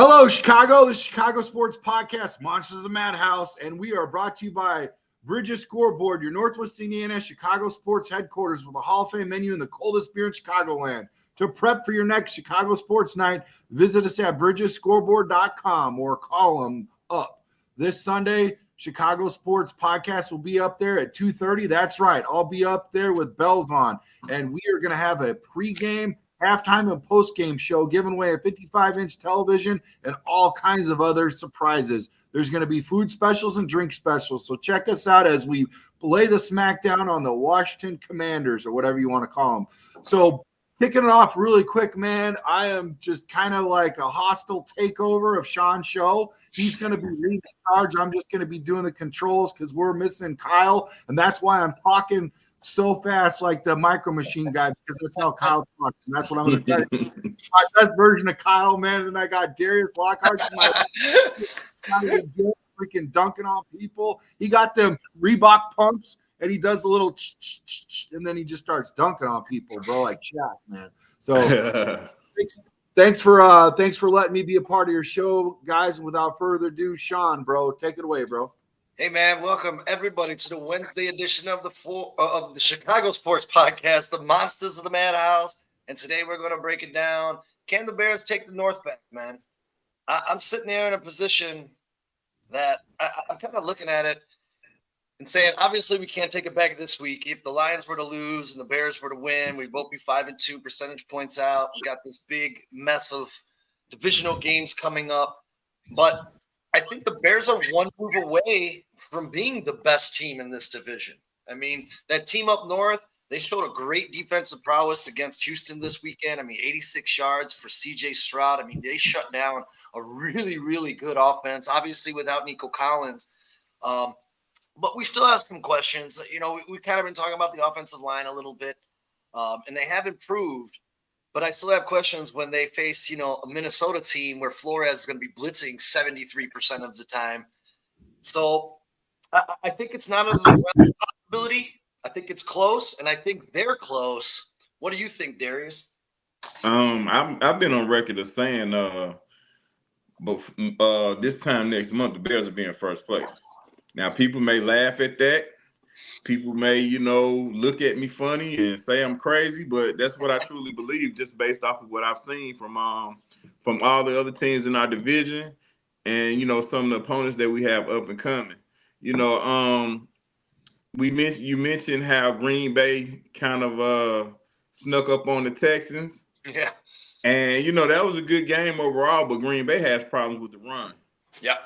Hello, Chicago. The Chicago Sports Podcast, Monsters of the Madhouse, and we are brought to you by Bridges Scoreboard, your Northwest Indiana Chicago sports headquarters with a Hall of Fame menu and the coldest beer in Chicagoland. To prep for your next Chicago sports night, visit us at bridgesscoreboard.com or call them up. This Sunday, Chicago Sports Podcast will be up there at 2:30. That's right. I'll be up there with bells on, and we are going to have a pregame, halftime, and postgame show giving away a 55-inch television and all kinds of other surprises. There's going to be food specials and drink specials, so check us out as we lay the smackdown on the Washington Commanders, or whatever you want to call them. So kicking it off really quick, man, I am just kind of like a hostile takeover of Sean's show. He's going to be leading the charge. I'm just going to be doing the controls because we're missing Kyle, and that's why I'm talking so fast like the Micro Machine guy, because that's how Kyle talks, and that's what I'm going to try to do. My best version of Kyle, man, and I got Darius Lockhart, my freaking dunking on people. He got them Reebok pumps, and he does a little and then he just starts dunking on people, bro, like Shaq, man. So thanks for letting me be a part of your show, guys. And without further ado, Sean, bro, take it away, bro. Hey, man, welcome everybody to the Wednesday edition of the Chicago Sports Podcast, the Monsters of the Madhouse. And today we're going to break it down. Can the Bears take the North back, man? I'm sitting there in a position that I'm kind of looking at it and saying, obviously, we can't take it back this week. If the Lions were to lose and the Bears were to win, we'd both be 5-2 percentage points out. We got this big mess of divisional games coming up. But I think the Bears are one move away from being the best team in this division. I mean, that team up north, they showed a great defensive prowess against Houston this weekend. I mean, 86 yards for C.J. Stroud. I mean, they shut down a really, really good offense, obviously without Nico Collins. But we still have some questions. You know, we've kind of been talking about the offensive line a little bit, and they have improved. But I still have questions when they face, a Minnesota team where Flores is going to be blitzing 73% of the time. So I think it's not a possibility. I think it's close, and I think they're close. What do you think, Darius? I've been on record of saying, but this time next month the Bears will be in first place. Now people may laugh at that. People may, look at me funny and say I'm crazy, but that's what I truly believe, just based off of what I've seen from all the other teams in our division, and some of the opponents that we have up and coming. You mentioned how Green Bay kind of snuck up on the Texans. Yeah. And that was a good game overall, but Green Bay has problems with the run. Yeah.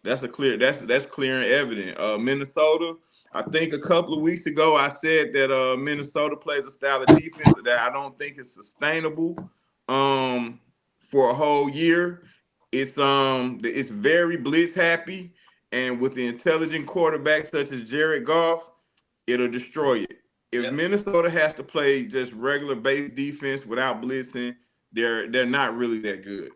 That's clear and evident. Minnesota, I think a couple of weeks ago I said that Minnesota plays a style of defense that I don't think is sustainable for a whole year. It's very blitz happy, and with the intelligent quarterbacks such as Jared Goff, it'll destroy it. If Minnesota has to play just regular base defense without blitzing, they're not really that good.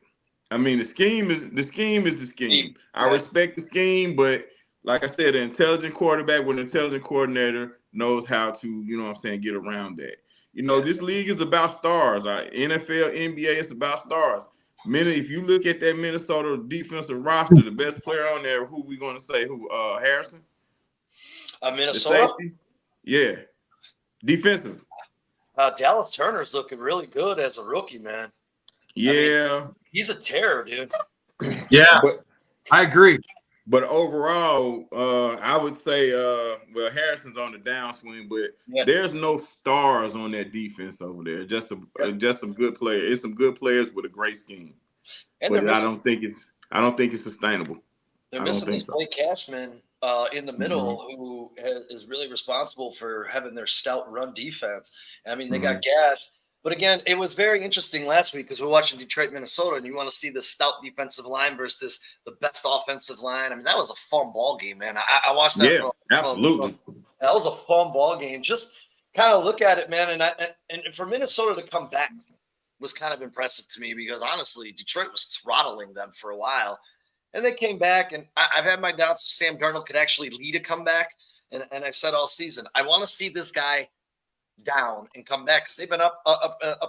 I mean, the scheme is the scheme. I respect the scheme, but like I said, an intelligent quarterback with an intelligent coordinator knows how to, get around that. This league is about stars. NFL, NBA, it's about stars. If you look at that Minnesota defensive roster, the best player on there, who we going to say? Harrison? Minnesota? Yeah. Defensive. Dallas Turner's looking really good as a rookie, man. Yeah. I mean, he's a terror, dude. Yeah, I agree. But overall, I would say, Harrison's on the downswing, but there's no stars on that defense over there. Just some good players. It's some good players with a great scheme. And but I don't think it's sustainable. They're missing this Blake Cashman in the middle, who is really responsible for having their stout run defense. I mean, they got gashed. But again, it was very interesting last week because we're watching Detroit, Minnesota, and you want to see the stout defensive line versus the best offensive line. I mean, that was a fun ball game, man. I watched that. Yeah, absolutely. That was a fun ball game. Just kind of look at it, man. And for Minnesota to come back was kind of impressive to me because, honestly, Detroit was throttling them for a while. And they came back, and I've had my doubts if Sam Darnold could actually lead a comeback. And I've said all season, I want to see this guy down and come back because they've been up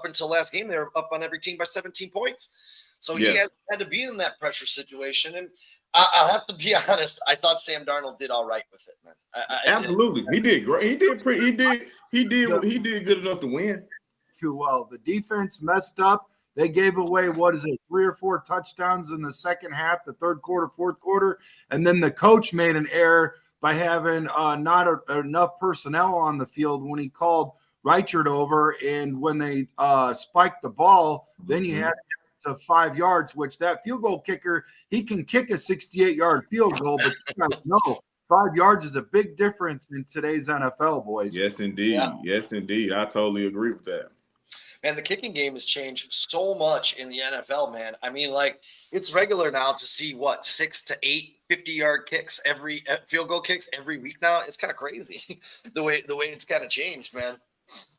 until last game. They were up on every team by 17 points. So he hasn't had to be in that pressure situation. And I'll have to be honest, I thought Sam Darnold did all right with it, man. Absolutely. He did great. He did good enough to win. Too well. The defense messed up. They gave away, 3 or 4 touchdowns in the second half, the third quarter, fourth quarter. And then the coach made an error by having not enough personnel on the field when he called Reichard over. And when they spiked the ball, then you had to 5 yards, which that field goal kicker, he can kick a 68-yard field goal, but you guys know 5 yards is a big difference in today's NFL, boys. Yes, indeed. Yeah. Yes, indeed. I totally agree with that. And the kicking game has changed so much in the NFL, man. I mean, like, it's regular now to see 6 to 8 50-yard kicks field goal kicks every week now. It's kind of crazy the way it's kind of changed, man.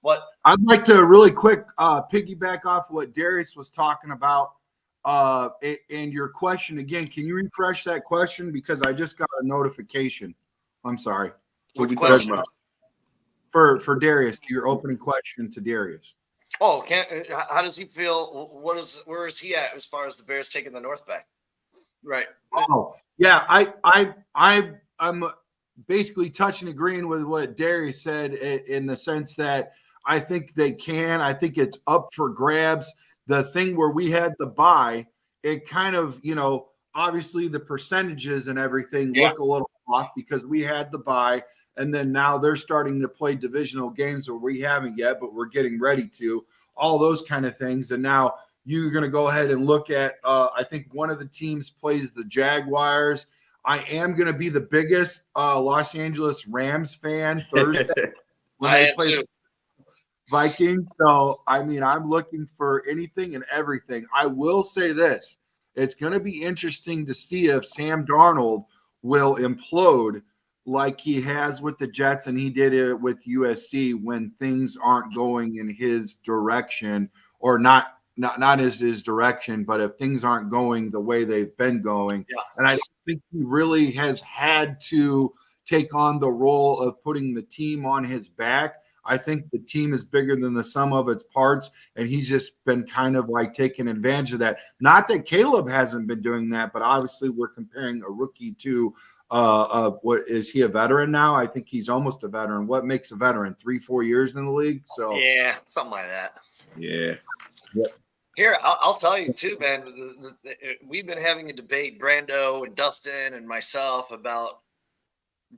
But I'd like to really quick piggyback off what Darius was talking about. And your question again, can you refresh that question? Because I just got a notification. I'm sorry. What you talking about? For Darius, your opening question to Darius. Oh, how does he feel? Where is he at as far as the Bears taking the North back? Right. Oh, yeah. I'm basically touching agreeing with what Darius said in the sense that I think they can. I think it's up for grabs. The thing where we had the bye, it kind of, obviously the percentages and everything look a little off because we had the bye. And then now they're starting to play divisional games where we haven't yet, but we're getting ready to, all those kind of things. And now you're going to go ahead and look at, I think one of the teams plays the Jaguars. I am going to be the biggest Los Angeles Rams fan Thursday when they play the Vikings. So, I mean, I'm looking for anything and everything. I will say this. It's going to be interesting to see if Sam Darnold will implode like he has with the Jets, and he did it with USC when things aren't going in his direction, or not his direction, but if things aren't going the way they've been going. Yeah. And I think he really has had to take on the role of putting the team on his back. I think the team is bigger than the sum of its parts, and he's just been kind of like taking advantage of that. Not that Caleb hasn't been doing that, but obviously we're comparing a rookie to what is he a veteran now? I think he's almost a veteran. What makes a veteran? 3-4 years in the league? So yeah, something like that. Yeah. Yep. Here, I'll tell you too, man. We've been having a debate, Brando and Dustin and myself, about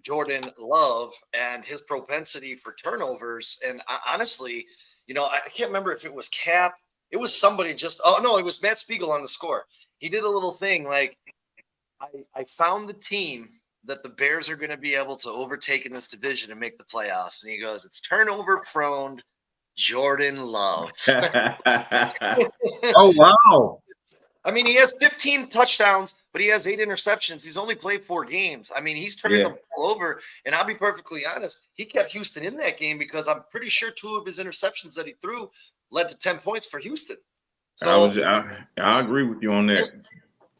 Jordan Love and his propensity for turnovers. And honestly, I can't remember if it was Cap. It was somebody it was Matt Spiegel on the Score. He did a little thing like, I found the team that the Bears are going to be able to overtake in this division and make the playoffs. And he goes, it's turnover-prone Jordan Love. Oh, wow. I mean, he has 15 touchdowns, but he has 8 interceptions. He's only played 4 games. I mean, he's turning the ball over. And I'll be perfectly honest, he kept Houston in that game because I'm pretty sure 2 of his interceptions that he threw led to 10 points for Houston. So I agree with you on that.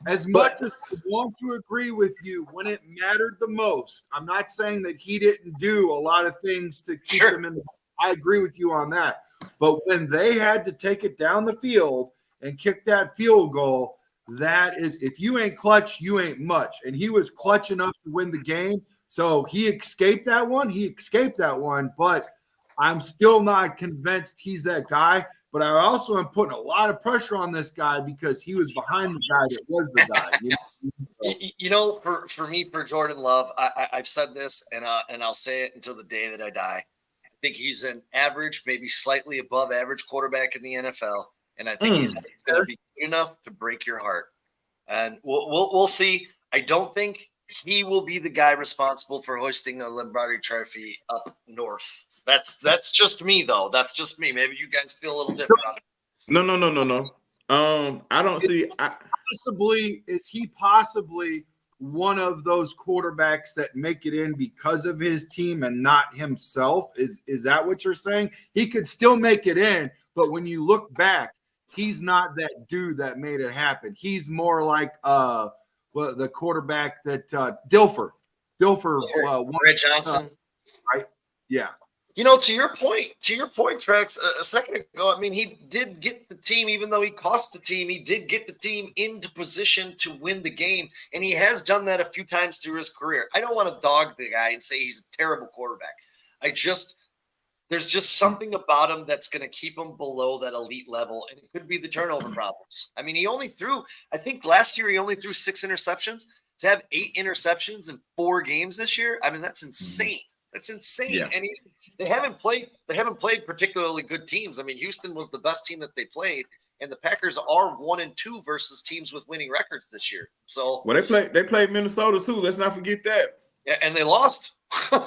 As much as I want to agree with you, when it mattered the most, I'm not saying that he didn't do a lot of things to keep them in the – I agree with you on that. But when they had to take it down the field and kick that field goal, that is – if you ain't clutch, you ain't much. And he was clutch enough to win the game. So he escaped that one. But I'm still not convinced he's that guy. But I also am putting a lot of pressure on this guy because he was behind the guy that was the guy. For me, for Jordan Love, I've said this, and I'll say it until the day that I die. I think he's an average, maybe slightly above average quarterback in the NFL, and I think he's going to be good enough to break your heart. And we'll see. I don't think he will be the guy responsible for hoisting a Lombardi Trophy up north. That's just me, though. That's just me. Maybe you guys feel a little different. No. I don't see. Is he possibly one of those quarterbacks that make it in because of his team and not himself? Is that what you're saying? He could still make it in, but when you look back, he's not that dude that made it happen. He's more like the quarterback that Dilfer. Red Johnson, right? Yeah. To your point, Trex, a second ago, I mean, he did get the team, even though he cost the team, he did get the team into position to win the game, and he has done that a few times through his career. I don't want to dog the guy and say he's a terrible quarterback. There's just something about him that's going to keep him below that elite level, and it could be the turnover problems. I mean, I think last year he only threw 6 interceptions. To have 8 interceptions in 4 games this year, I mean, that's insane. That's insane. Yeah. And they haven't played particularly good teams. I mean, Houston was the best team that they played, and the Packers are 1-2 versus teams with winning records this year. So they played Minnesota too. Let's not forget that. Yeah, and they lost.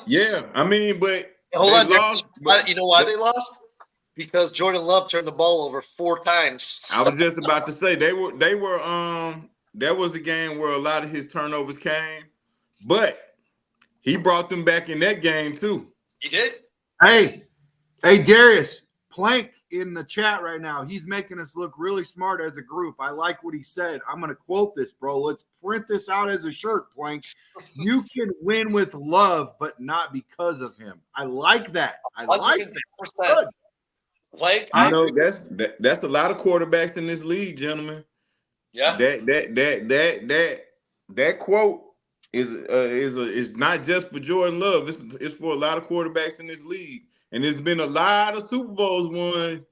Yeah, I mean, but hold on, lost, you know why they lost? Because Jordan Love turned the ball over 4 times. I was just about to say they were that was a game where a lot of his turnovers came, but he brought them back in that game too. He did. Hey, Darius, Plank in the chat right now. He's making us look really smart as a group. I like what he said. I'm going to quote this, bro. Let's print this out as a shirt, Plank. You can win with love, but not because of him. I like that. I like that. Plank, I know that's a lot of quarterbacks in this league, gentlemen. Yeah. That quote is not just for Jordan Love. It's for a lot of quarterbacks in this league, and there's been a lot of Super Bowls won,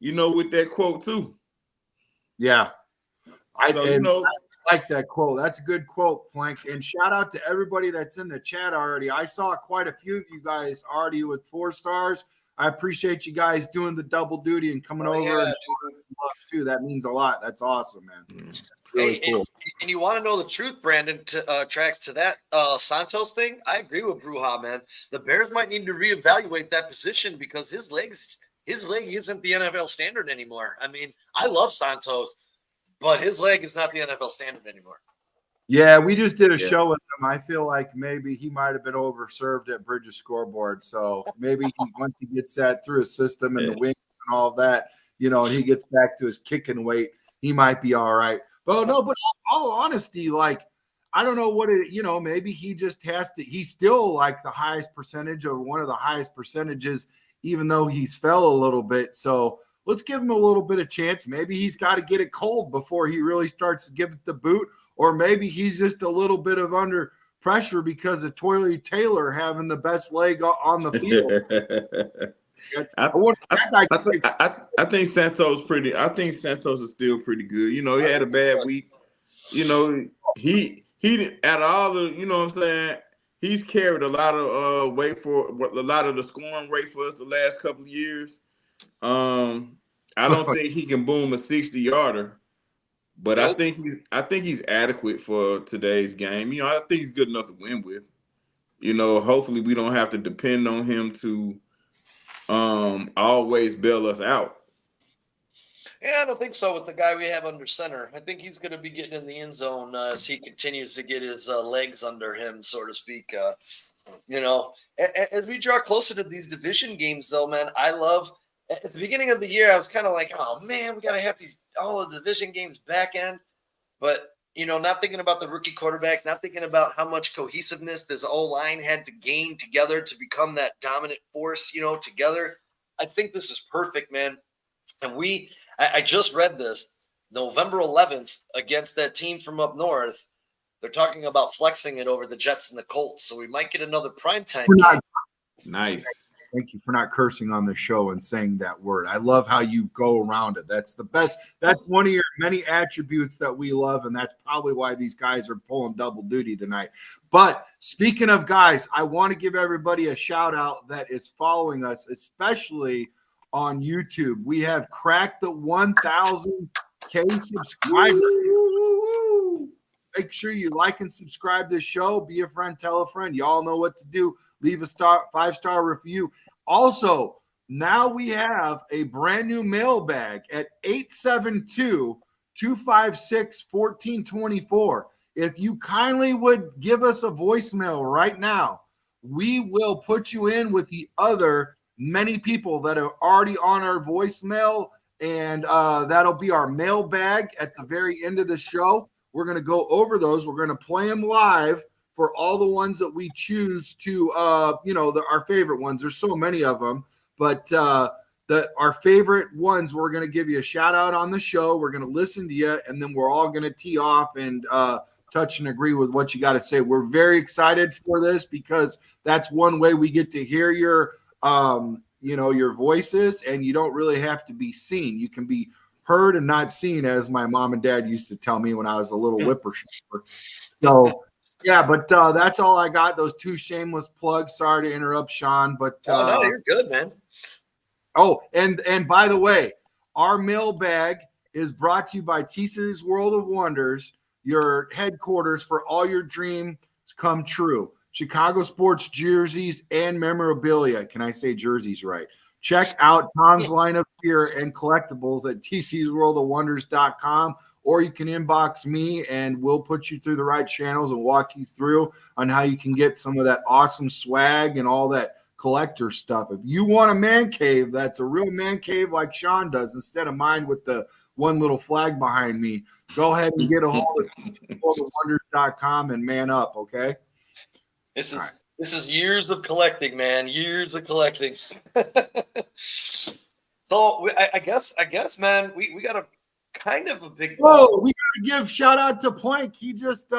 with that quote too. Yeah, I like that quote. That's a good quote, Plank. And shout out to everybody that's in the chat already. I saw quite a few of you guys already with 4 stars. I appreciate you guys doing the double duty and coming over and showing love too. That means a lot. That's awesome, man. Really cool. And you want to know the truth, Brandon, tracks to that Santos thing? I agree with Bruja, man. The Bears might need to reevaluate that position because his leg isn't the NFL standard anymore. I mean, I love Santos, but his leg is not the NFL standard anymore. Yeah, we just did a show with him. I feel like maybe he might have been overserved at Bridges Scoreboard. So maybe once he gets that through his system and the wings and all of that, and he gets back to his kicking weight, he might be all right. But all honesty, like, I don't know what maybe he just has to, he's still like the highest percentage or one of the highest percentages, even though he's fell a little bit. So let's give him a little bit of chance. Maybe he's got to get it cold before he really starts to give it the boot. Or maybe he's just a little bit of under pressure because of Toily Taylor having the best leg on the field. I think Santos is still pretty good. He had a bad week. He out of all the, what I'm saying, he's carried a lot of weight for a lot of the scoring rate for us the last couple of years. I don't think he can boom a 60-yarder. But nope. I think he's adequate for today's game. I think he's good enough to win with. Hopefully we don't have to depend on him to always bail us out. Yeah, I don't think so with the guy we have under center. I think he's going to be getting in the end zone as he continues to get his legs under him, so to speak. As we draw closer to these division games, though, man, I love – at the beginning of the year, I was kind of like, oh, man, we got to have all the division games back end. But, not thinking about the rookie quarterback, not thinking about how much cohesiveness this O-line had to gain together to become that dominant force, together. I think this is perfect, man. And I just read this, November 11th against that team from up north. They're talking about flexing it over the Jets and the Colts. So we might get another primetime game. Nice. Thank you for not cursing on the show and saying that word. I love how you go around it. That's the best. That's one of your many attributes that we love, and that's probably why these guys are pulling double duty tonight. But speaking of guys, I want to give everybody a shout out that is following us, especially on YouTube. We have cracked the 1,000K subscribers. Make sure you like and subscribe to the show. Be a friend, tell a friend. Y'all know what to do. Leave a 5-star review. Also, now we have a brand new mailbag at 872-256-1424. If you kindly would give us a voicemail right now, we will put you in with the other many people that are already on our voicemail, and that'll be our mailbag at the very end of the show. We're going to go over those. We're going to play them live for all the ones that we choose to, our favorite ones. There's so many of them, but our favorite ones, we're going to give you a shout out on the show. We're going to listen to you, and then we're all going to tee off and touch and agree with what you got to say. We're very excited for this because that's one way we get to hear your voices, and you don't really have to be seen. You can be heard and not seen, as my mom and dad used to tell me when I was a little whippersnapper. So, yeah, but that's all I got. Those two shameless plugs. Sorry to interrupt, Sean, but no, you're good, man. Oh, and by the way, our mailbag is brought to you by TC's World of Wonders, your headquarters for all your dreams come true. Chicago sports jerseys and memorabilia. Can I say jerseys right? Check out Tom's line of gear and collectibles at tcsworldofwonders.com, or you can inbox me and we'll put you through the right channels and walk you through on how you can get some of that awesome swag and all that collector stuff. If you want a man cave, that's a real man cave like Sean does, instead of mine with the one little flag behind me, go ahead and get a hold of tcsworldofwonders.com and man up, okay? This is years of collecting, man. Years of collecting. So I guess, man, we got a kind of a big. Whoa, we gotta give shout out to Plank. He just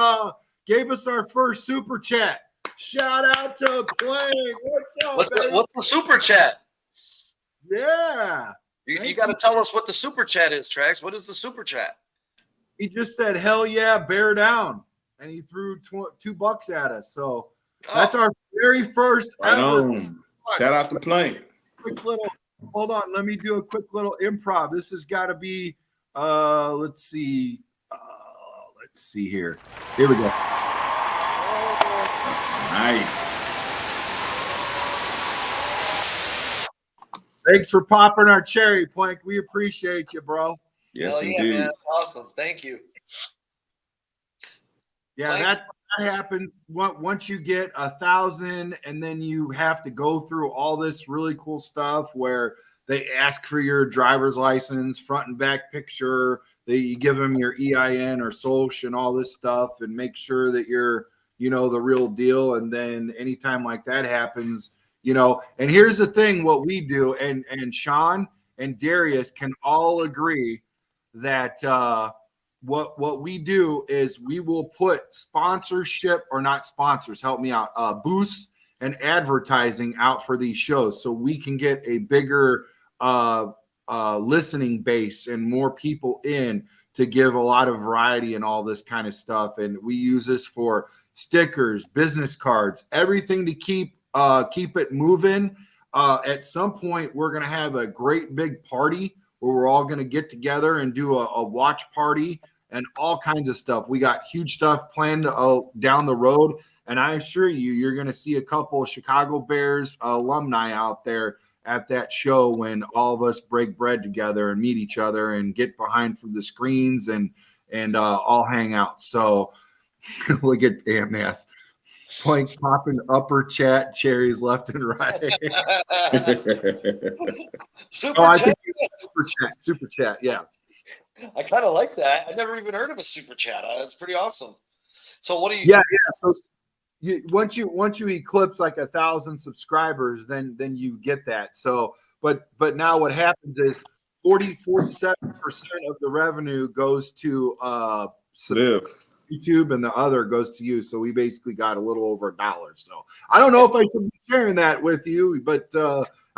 gave us our first super chat. Shout out to Plank. What's up, what's the super chat? Yeah. You got to tell us what the super chat is, Trax. What is the super chat? He just said, "Hell yeah, bear down," and he threw $2 at us. So that's our very first ever. Shout out to Plank. Hold on. Let me do a quick little improv. This has got to be, let's see here. Here we go. Nice. Thanks for popping our cherry, Plank. We appreciate you, bro. Yes, Hell yeah, indeed. man. Awesome. Thank you. Yeah, that happens once you get 1,000, and then you have to go through all this really cool stuff where they ask for your driver's license, front and back picture. You give them your EIN or social and all this stuff, and make sure that you're, the real deal. And then anytime like that happens, and here's the thing, what we do, and Sean and Darius can all agree that what we do is we will put sponsorship, or not sponsors, help me out, boosts and advertising out for these shows, so we can get a bigger listening base and more people in to give a lot of variety and all this kind of stuff. And we use this for stickers, business cards, everything to keep it moving. At some point, we're going to have a great big party where we're all going to get together and do a watch party and all kinds of stuff. We got huge stuff planned down the road. And I assure you, you're going to see a couple of Chicago Bears alumni out there at that show when all of us break bread together and meet each other and get behind from the screens and all hang out. So look at damn ass. Plank popping upper chat cherries left and right. Super chat. Yeah. I kind of like that. I never even heard of a super chat. That's pretty awesome. So what do you? Yeah. So once you eclipse like 1,000 subscribers, then you get that. So, but now what happens is 47% of the revenue goes to YouTube, and the other goes to you. So we basically got a little over $1. So I don't know if I should be sharing that with you, but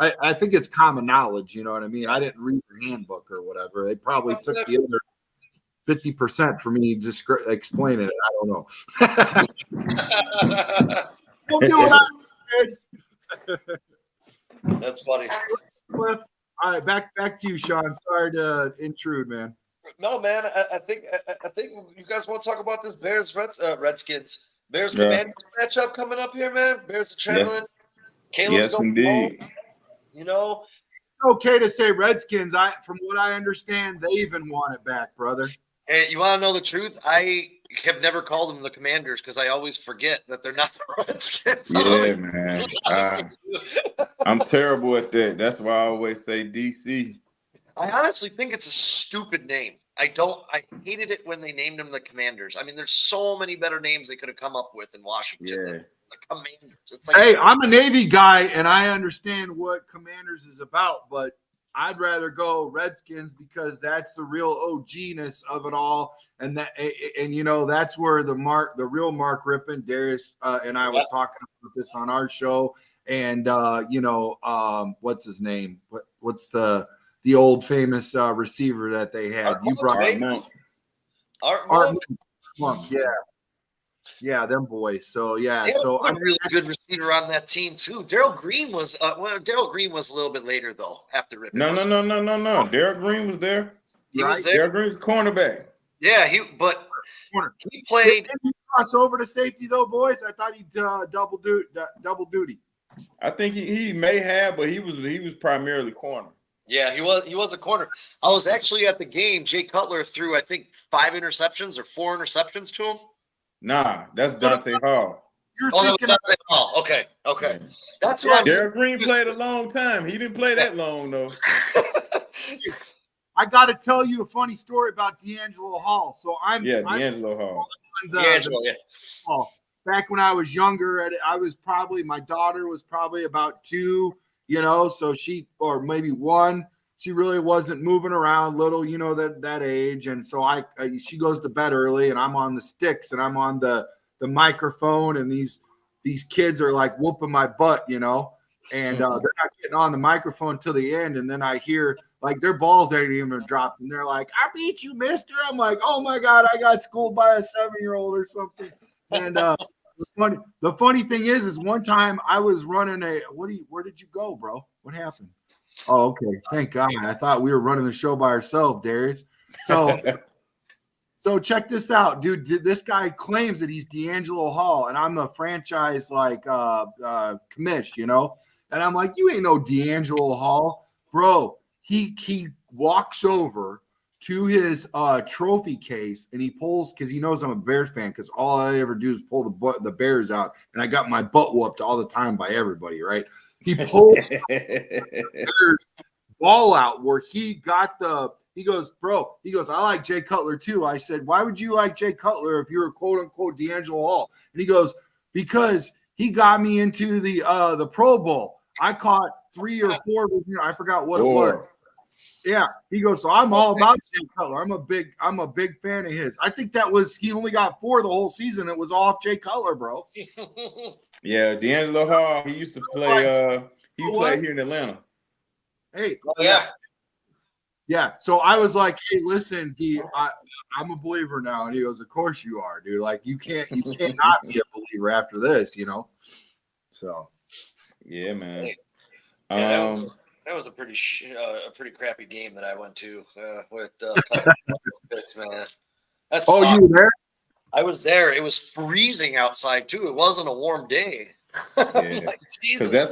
I think it's common knowledge. You know what I mean? I didn't read your handbook or whatever. They probably took the other 50% for me to explain it. I don't know. Don't do it, kids. That's funny. All right, back to you, Sean. Sorry to intrude, man. No, man. I think you guys want to talk about this Redskins Commanders matchup coming up here, man. Bears are traveling. Yes. Caleb's going indeed. home. It's okay to say Redskins. From what I understand, they even want it back, brother. Hey, you want to know the truth? I have never called them the Commanders because I always forget that they're not the Redskins. Yeah, man. I'm terrible at that. That's why I always say DC. I honestly think it's a stupid name. I hated it when they named them the Commanders. I mean, there's so many better names they could have come up with in Washington than the Commanders. It's like, hey, I'm a Navy guy, and I understand what Commanders is about, but I'd rather go Redskins because that's the real OG-ness of it all, and that's where the real Mark Rippon, Darius, and I was talking about this on our show, and what's his name? What's the old famous receiver that they had? Art Monk, yeah, them boys. So I'm a really good receiver on that team too. Darrell Green was Darrell Green was a little bit later though after Rippon. No. Darrell Green was there. He was there. Darrell Green's cornerback. Yeah, he played. Didn't he cross over to safety though, boys? I thought he double duty. I think he may have, but he was primarily corner. Yeah, he was a corner. I was actually at the game. Jay Cutler threw, I think, 5 interceptions or 4 interceptions to him. Nah, that's Dante Hall. Dante Hall. Okay. That's why Darrell Green played a long time. He didn't play that long though. I got to tell you a funny story about D'Angelo Hall. So D'Angelo Hall. Hall. Back when I was younger, my daughter was probably about 2. So or maybe 1. She really wasn't moving around little, that age. And so she goes to bed early, and I'm on the sticks, and I'm on the microphone, and these kids are like whooping my butt, and they're not getting on the microphone till the end. And then I hear like their balls ain't even dropped, and they're like, "I beat you, mister." I'm like, "Oh my God, I got schooled by a 7-year-old or something." And the funny thing is one time I was running where did you go, bro? What happened? Oh, okay. Thank God. I thought we were running the show by ourselves, Darius. So check this out, dude. This guy claims that he's D'Angelo Hall, and I'm a franchise commish, and I'm like, you ain't no D'Angelo Hall, bro. He walks over to his trophy case, and he pulls, because he knows I'm a Bears fan, because all I ever do is pull the Bears out, and I got my butt whooped all the time by everybody, right? He pulls Bears ball out where he goes, bro, I like Jay Cutler too. I said, why would you like Jay Cutler if you were quote unquote D'Angelo Hall? And he goes, because he got me into the Pro Bowl. I caught 3 or 4, I forgot what it was. Yeah, he goes, so I'm all about Jay Cutler. I'm a big fan of his. I think he only got 4 the whole season. It was off Jay Cutler, bro. Yeah, D'Angelo Hall, he used to play he played here in Atlanta. Hey, yeah. So I was like, hey, listen, D, I'm a believer now. And he goes, of course you are, dude. Like you can't not be a believer after this, So yeah, man. That was a pretty crappy game that I went to with man. You were there? I was there. It was freezing outside too. It wasn't a warm day. Yeah, because that's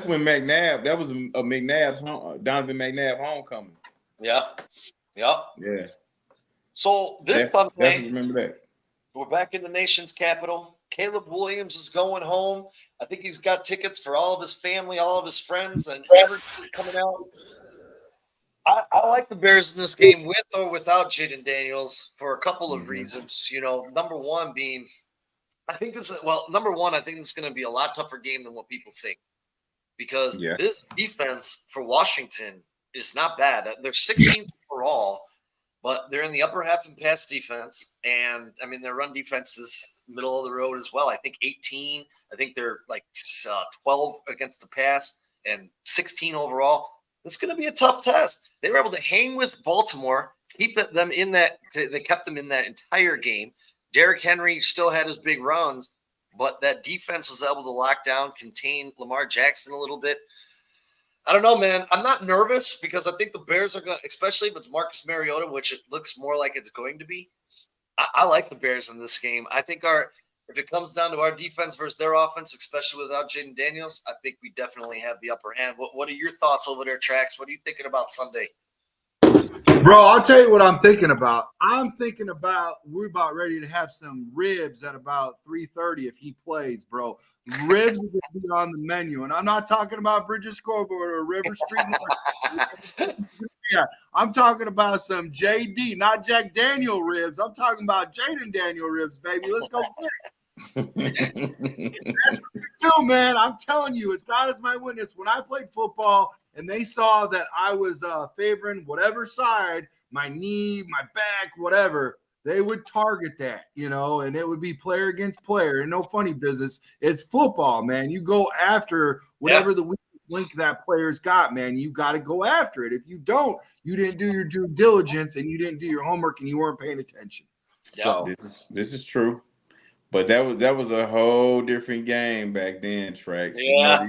when McNabb. That was a McNabb's Donovan McNabb homecoming. Yeah. So this Sunday, remember that we're back in the nation's capital. Caleb Williams is going home. I think he's got tickets for all of his family, all of his friends, and everybody coming out. I like the Bears in this game with or without Jaden Daniels for a couple of reasons. Number one being, I think this is going to be a lot tougher game than what people think, because this defense for Washington is not bad. They're 16th overall, but they're in the upper half in pass defense, and I mean their run defense is middle of the road as well. I think 18. I think they're like 12 against the pass and 16 overall. It's going to be a tough test. They were able to hang with Baltimore, keep them in that. They kept them in that entire game. Derrick Henry still had his big runs, but that defense was able to lock down, contain Lamar Jackson a little bit. I don't know, man. I'm not nervous because I think the Bears are going to, especially if it's Marcus Mariota, which it looks more like it's going to be. I like the Bears in this game. I think if it comes down to our defense versus their offense, especially without Jaden Daniels, I think we definitely have the upper hand. What are your thoughts over there, Trax? What are you thinking about Sunday? Bro, I'll tell you what I'm thinking about. We're about ready to have some ribs at about 3:30 if he plays, bro. Ribs are going to be on the menu. And I'm not talking about Bridges Scoreboard or River Street. It's going to I'm talking about some JD, not Jack Daniel ribs. I'm talking about Jaden Daniel ribs, baby. Let's go get it. That's what you do, man. I'm telling you, as God is my witness. When I played football and they saw that I was favoring whatever side, my knee, my back, whatever, they would target that, and it would be player against player. And no funny business. It's football, man. You go after whatever the weakest link that player's got, man. You got to go after it. If you don't, you didn't do your due diligence and you didn't do your homework and you weren't paying attention. So this is true. But that was a whole different game back then, Trax. Yeah.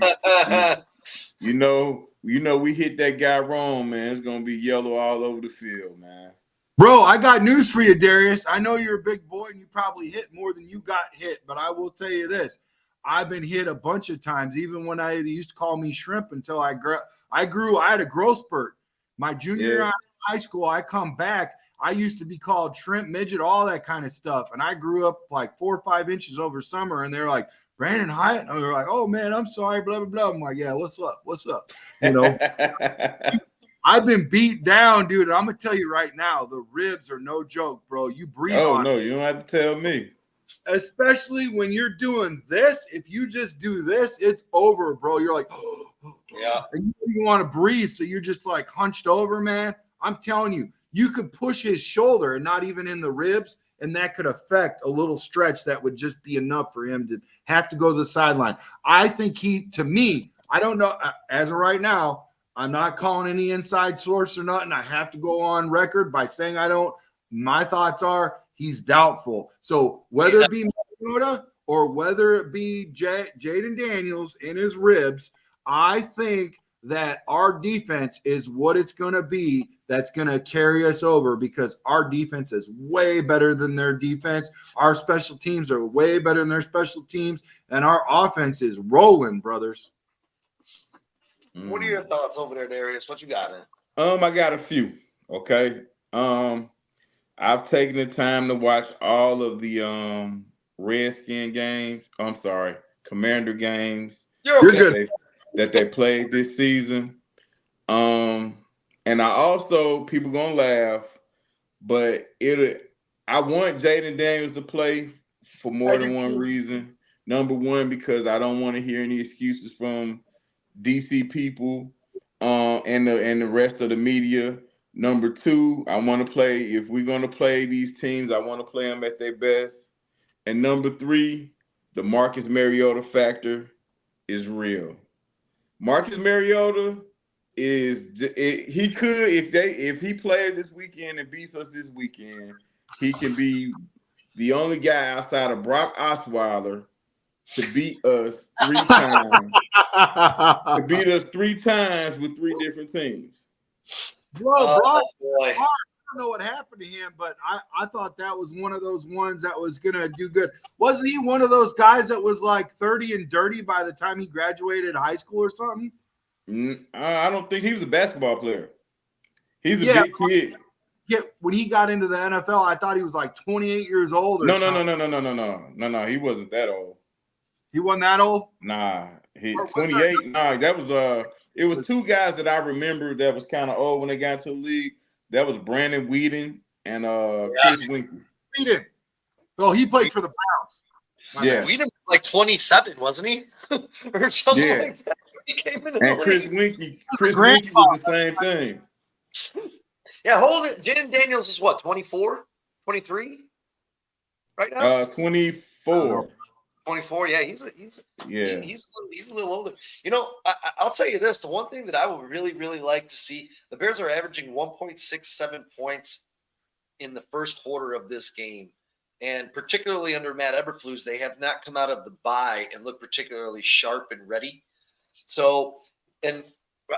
We hit that guy wrong, man. It's gonna be yellow all over the field, man. Bro, I got news for you, Darius. I know you're a big boy and you probably hit more than you got hit, but I will tell you this. I've been hit a bunch of times, even when they used to call me shrimp until I grew. I had a growth spurt. My junior year of high school, I come back. I used to be called shrimp, midget, all that kind of stuff. And I grew up like 4 or 5 inches over summer. And they're like, Brandon Hyatt. And they're like, oh, man, I'm sorry, blah, blah, blah. I'm like, yeah, what's up? What's up? I've been beat down, dude. And I'm going to tell you right now, the ribs are no joke, bro. You breathe on no, you don't have to tell me. Especially when you're doing this. If you just do this, it's over, bro. You're like, yeah. And you don't even want to breathe. So you're just like hunched over, man. I'm telling you, you could push his shoulder and not even in the ribs, and that could affect a little stretch that would just be enough for him to have to go to the sideline. I think to me, I don't know, as of right now, I'm not calling any inside source or nothing. I have to go on record by saying I don't. My thoughts are he's doubtful. So whether it be Mariota or whether it be Jaden Daniels in his ribs, I think that our defense is what it's going to be that's going to carry us over, because our defense is way better than their defense. Our special teams are way better than their special teams, and our offense is rolling, brothers. What are your thoughts over there, Darius? What you got, man? I got a few. Okay. I've taken the time to watch all of the Redskin games. I'm sorry, Commander games. You're good. That they played this season. And I also, people gonna laugh, but I want Jaden Daniels to play for more than one reason. Number one, because I don't want to hear any excuses from DC people and the rest of the media. Number two, I want to play, if we're gonna play these teams, I want to play them at their best. And number three, the Marcus Mariota factor is real. Marcus Mariota if he plays this weekend and beats us this weekend, he can be the only guy outside of Brock Osweiler to beat us 3 times. To beat us 3 times with 3 different teams. Bro, Brock, I don't know what happened to him, but I thought that was one of those ones that was going to do good. Wasn't he one of those guys that was like 30 and dirty by the time he graduated high school or something? I don't think he was a basketball player. He's a big kid. Yeah, when he got into the NFL, I thought he was like 28 years old. No. He wasn't that old. He wasn't that old? Nah, he 28. Nah, that was it was 2 guys that I remember that was kind of old when they got into the league. That was Brandon Whedon and Chris Winkie. Whedon. Oh, he played for the Browns. Yeah. Whedon was like 27, wasn't he? Or something like that. He came in and Chris Winkie was the same thing. Yeah, hold it. Jaden Daniels is what, 24? 23? Right now? 24. 24, yeah, he's a little older. I'll tell you this: the one thing that I would really, really like to see, the Bears are averaging 1.67 points in the first quarter of this game, and particularly under Matt Eberflus, they have not come out of the bye and look particularly sharp and ready. So, and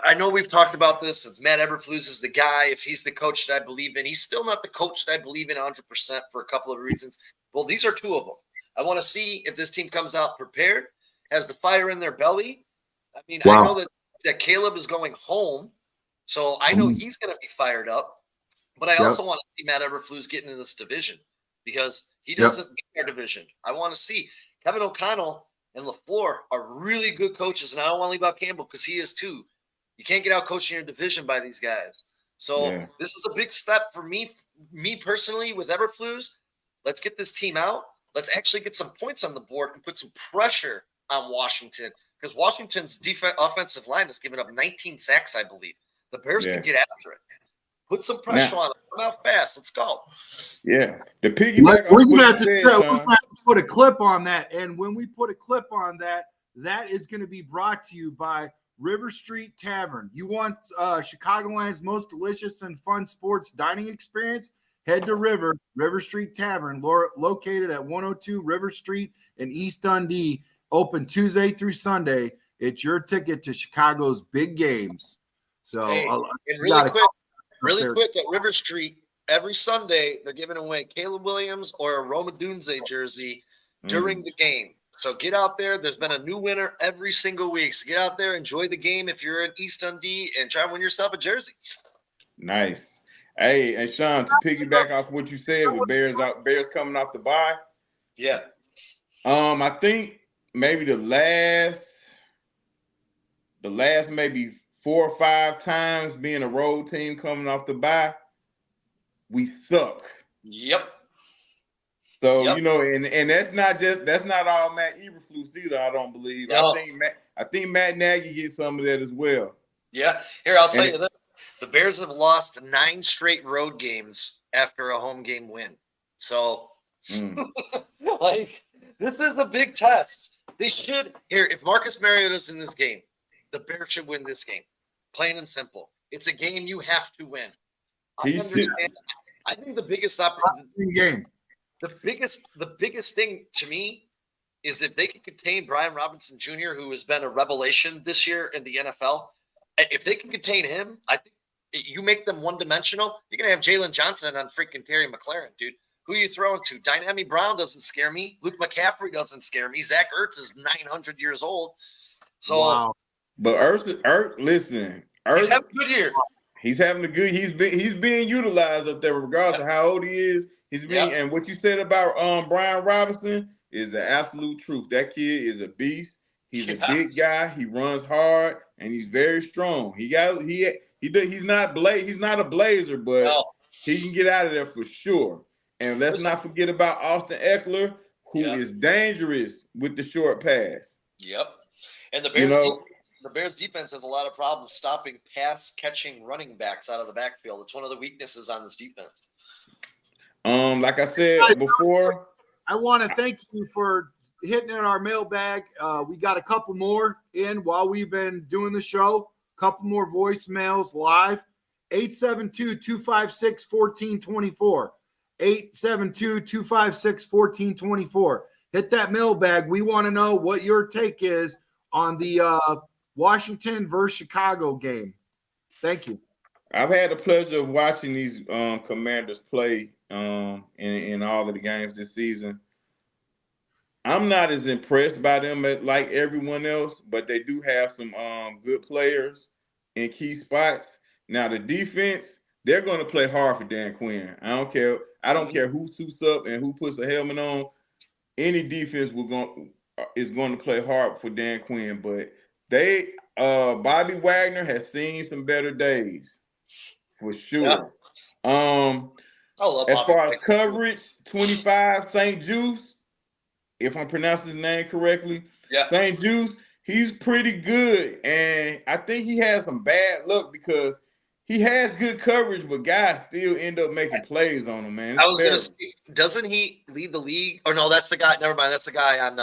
I know we've talked about this. If Matt Eberflus is the guy, if he's the coach that I believe in, he's still not the coach that I believe in 100% for a couple of reasons. Well, these are 2 of them. I want to see if this team comes out prepared, has the fire in their belly. I mean, I know that Caleb is going home, so I know he's going to be fired up. But I also want to see Matt Eberflus get into this division, because he doesn't get our division. I want to see Kevin O'Connell and LaFleur are really good coaches, and I don't want to leave out Campbell because he is too. You can't get out coaching your division by these guys. So this is a big step for me personally with Eberflus. Let's get this team out. Let's actually get some points on the board and put some pressure on Washington, because Washington's offensive line has given up 19 sacks, I believe. The Bears can get after it. Put some pressure on them. Come out fast. Let's go. Yeah. The piggyback. We're gonna have to put a clip on that, and when we put a clip on that, that is going to be brought to you by River Street Tavern. You want Chicagoland's most delicious and fun sports dining experience? Head to River Street Tavern, located at 102 River Street in East Dundee. Open Tuesday through Sunday. It's your ticket to Chicago's big games. So, and really quick at River Street, every Sunday they're giving away Caleb Williams or a Roma Dunze jersey during the game. So get out there. There's been a new winner every single week. So get out there, enjoy the game if you're in East Dundee, and try to win yourself a jersey. Nice. Hey, and Sean, to piggyback off what you said with Bears coming off the bye. Yeah. I think maybe the last maybe 4 or 5 times being a road team coming off the bye, we suck. Yep. So and that's not all Matt Eberflus either. I don't believe. No. I think Matt Nagy gets some of that as well. Yeah. Here, I'll tell you this: the Bears have lost 9 straight road games after a home game win. So, like, this is a big test. They should if Marcus Mariota's in this game, the Bears should win this game. Plain and simple. It's a game you have to win. I understand. I think the biggest game. The biggest thing to me is if they can contain Brian Robinson Jr., who has been a revelation this year in the NFL. If they can contain him, I think you make them one-dimensional. You're gonna have Jalen Johnson on freaking Terry McLaurin, dude. Who are you throwing to? Dynamic Brown doesn't scare me. Luke McCaffrey doesn't scare me. Zach Ertz is 900 years old. So, wow. But listen, he's having a good year. He's having a good. He's being utilized up there, regardless of how old he is. He's being, and what you said about Brian Robinson is the absolute truth. That kid is a beast. He's a big guy. He runs hard, and he's very strong. He's not a blazer, but he can get out of there for sure. And let's not forget about Austin Eckler, who is dangerous with the short pass. Yep. And the Bears defense has a lot of problems stopping pass-catching running backs out of the backfield. It's one of the weaknesses on this defense. Like I said before, I want to thank you for hitting in our mailbag. We got a couple more in while we've been doing the show. A couple more voicemails live. 872-256-1424. 872-256-1424. Hit that mailbag. We want to know what your take is on the Washington versus Chicago game. Thank you. I've had the pleasure of watching these Commanders play in all of the games this season. I'm not as impressed by them like everyone else, but they do have some good players in key spots. Now the defense, they're going to play hard for Dan Quinn. I don't care who suits up and who puts a helmet on. Any defense is going to play hard for Dan Quinn, but Bobby Wagner has seen some better days for sure. As far as coverage, 25 St. Juice, if I'm pronouncing his name correctly, St. Juice, he's pretty good, and I think he has some bad luck because he has good coverage, but guys still end up making plays on him, man. I was going to say, doesn't he lead the league? Or no, that's the guy. Never mind. That's the guy on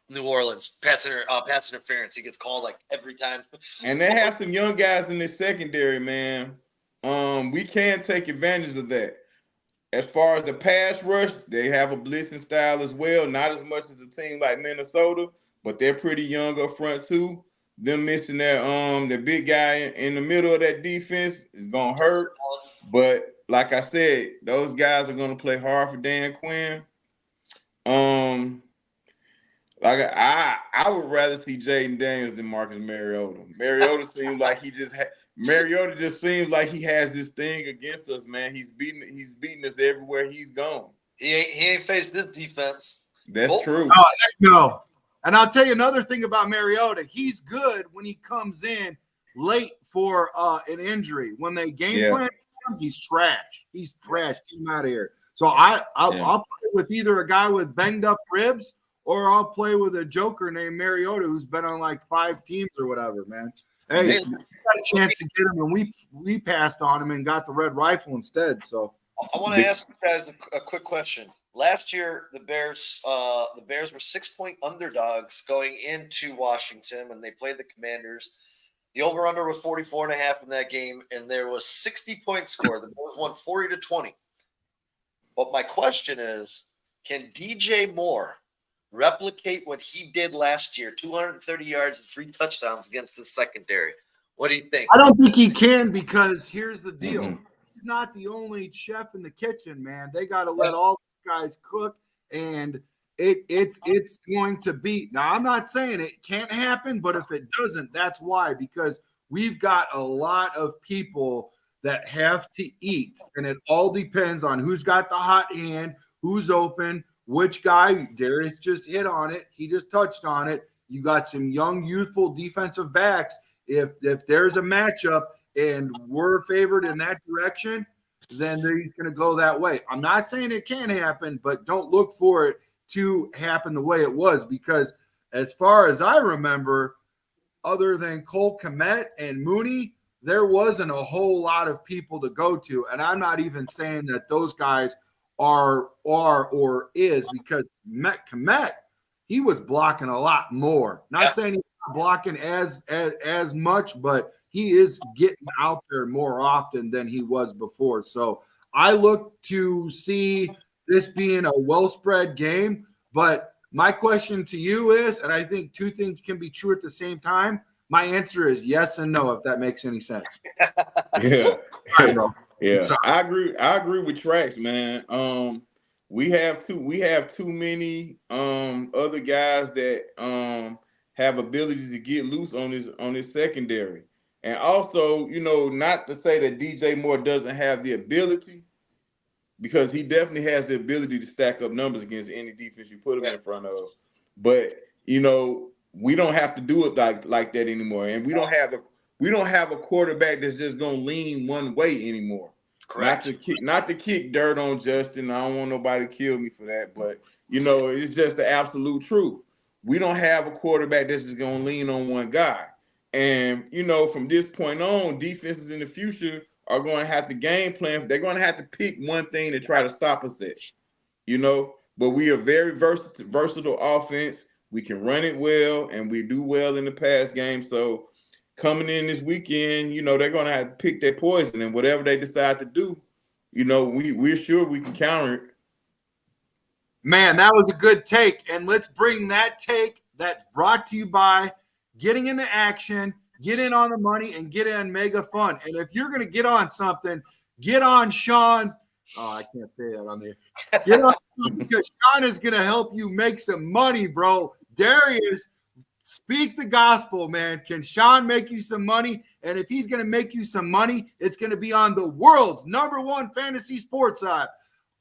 New Orleans, pass interference. He gets called like every time. And they have some young guys in this secondary, man. We can take advantage of that. As far as the pass rush, they have a blitzing style as well. Not as much as a team like Minnesota, but they're pretty young up front too. Them missing their big guy in the middle of that defense is gonna hurt. But like I said, those guys are gonna play hard for Dan Quinn. Like I would rather see Jaden Daniels than Marcus Mariota. Mariota just seems like he has this thing against us, man. He's beating us everywhere he's gone. He ain't faced this defense. That's true. No. And I'll tell you another thing about Mariota. He's good when he comes in late for an injury. When they game plan him, he's trash. He's trash. Get him out of here. So I'll play with either a guy with banged up ribs or I'll play with a joker named Mariota who's been on like 5 teams or whatever, man. Hey, we got a chance to get him, and we passed on him and got the red rifle instead. So I want to ask you guys a quick question. Last year, the Bears were 6-point underdogs going into Washington when they played the Commanders. The over/under was 44.5 in that game, and there was 60 points scored. The Bears won 40-20. But my question is, can DJ Moore replicate what he did last year, 230 yards and 3 touchdowns against the secondary? What do you think? I don't think he can because here's the deal. He's not the only chef in the kitchen, man. They got to let all these guys cook, and it's going to be. Now, I'm not saying it can't happen, but if it doesn't, that's why, because we've got a lot of people that have to eat, and it all depends on who's got the hot hand, who's open, which guy. Darius just hit on it. He just touched on it. You got some young, youthful defensive backs. If there's a matchup and we're favored in that direction, then he's going to go that way. I'm not saying it can't happen, but don't look for it to happen the way it was, because as far as I remember, other than Cole Kmet and Mooney, there wasn't a whole lot of people to go to. And I'm not even saying that those guys are or is, because Kmet, he was blocking a lot more. Not saying he's not blocking as much, but he is getting out there more often than he was before. So I look to see this being a well-spread game. But my question to you is, and I think 2 things can be true at the same time. My answer is yes and no, if that makes any sense. Yeah. Right, bro. Yeah. I agree with Trax, man. We have too many other guys that have abilities to get loose on this secondary. And also, not to say that DJ Moore doesn't have the ability, because he definitely has the ability to stack up numbers against any defense you put him in front of. But we don't have to do it like that anymore, and we don't have a quarterback that's just gonna lean one way anymore. Correct. Not to kick dirt on Justin. I don't want nobody to kill me for that, but it's just the absolute truth. We don't have a quarterback that's just gonna lean on one guy. And from this point on, defenses in the future are going to have to game plan. They're going to have to pick one thing to try to stop us at. But we are very versatile offense. We can run it well, and we do well in the pass game. So coming in this weekend, they're going to have to pick their poison, and whatever they decide to do, we're sure we can counter it. Man, that was a good take. And let's bring that take that's brought to you by Getting Into Action, get in on the money, and get in mega fun. And if you're going to get on something, get on Sean's. Oh, I can't say that on there. Get on because Sean is going to help you make some money, bro. Darius, speak the gospel, man. Can Sean make you some money? And if he's going to make you some money, it's going to be on the world's #1 fantasy sports app,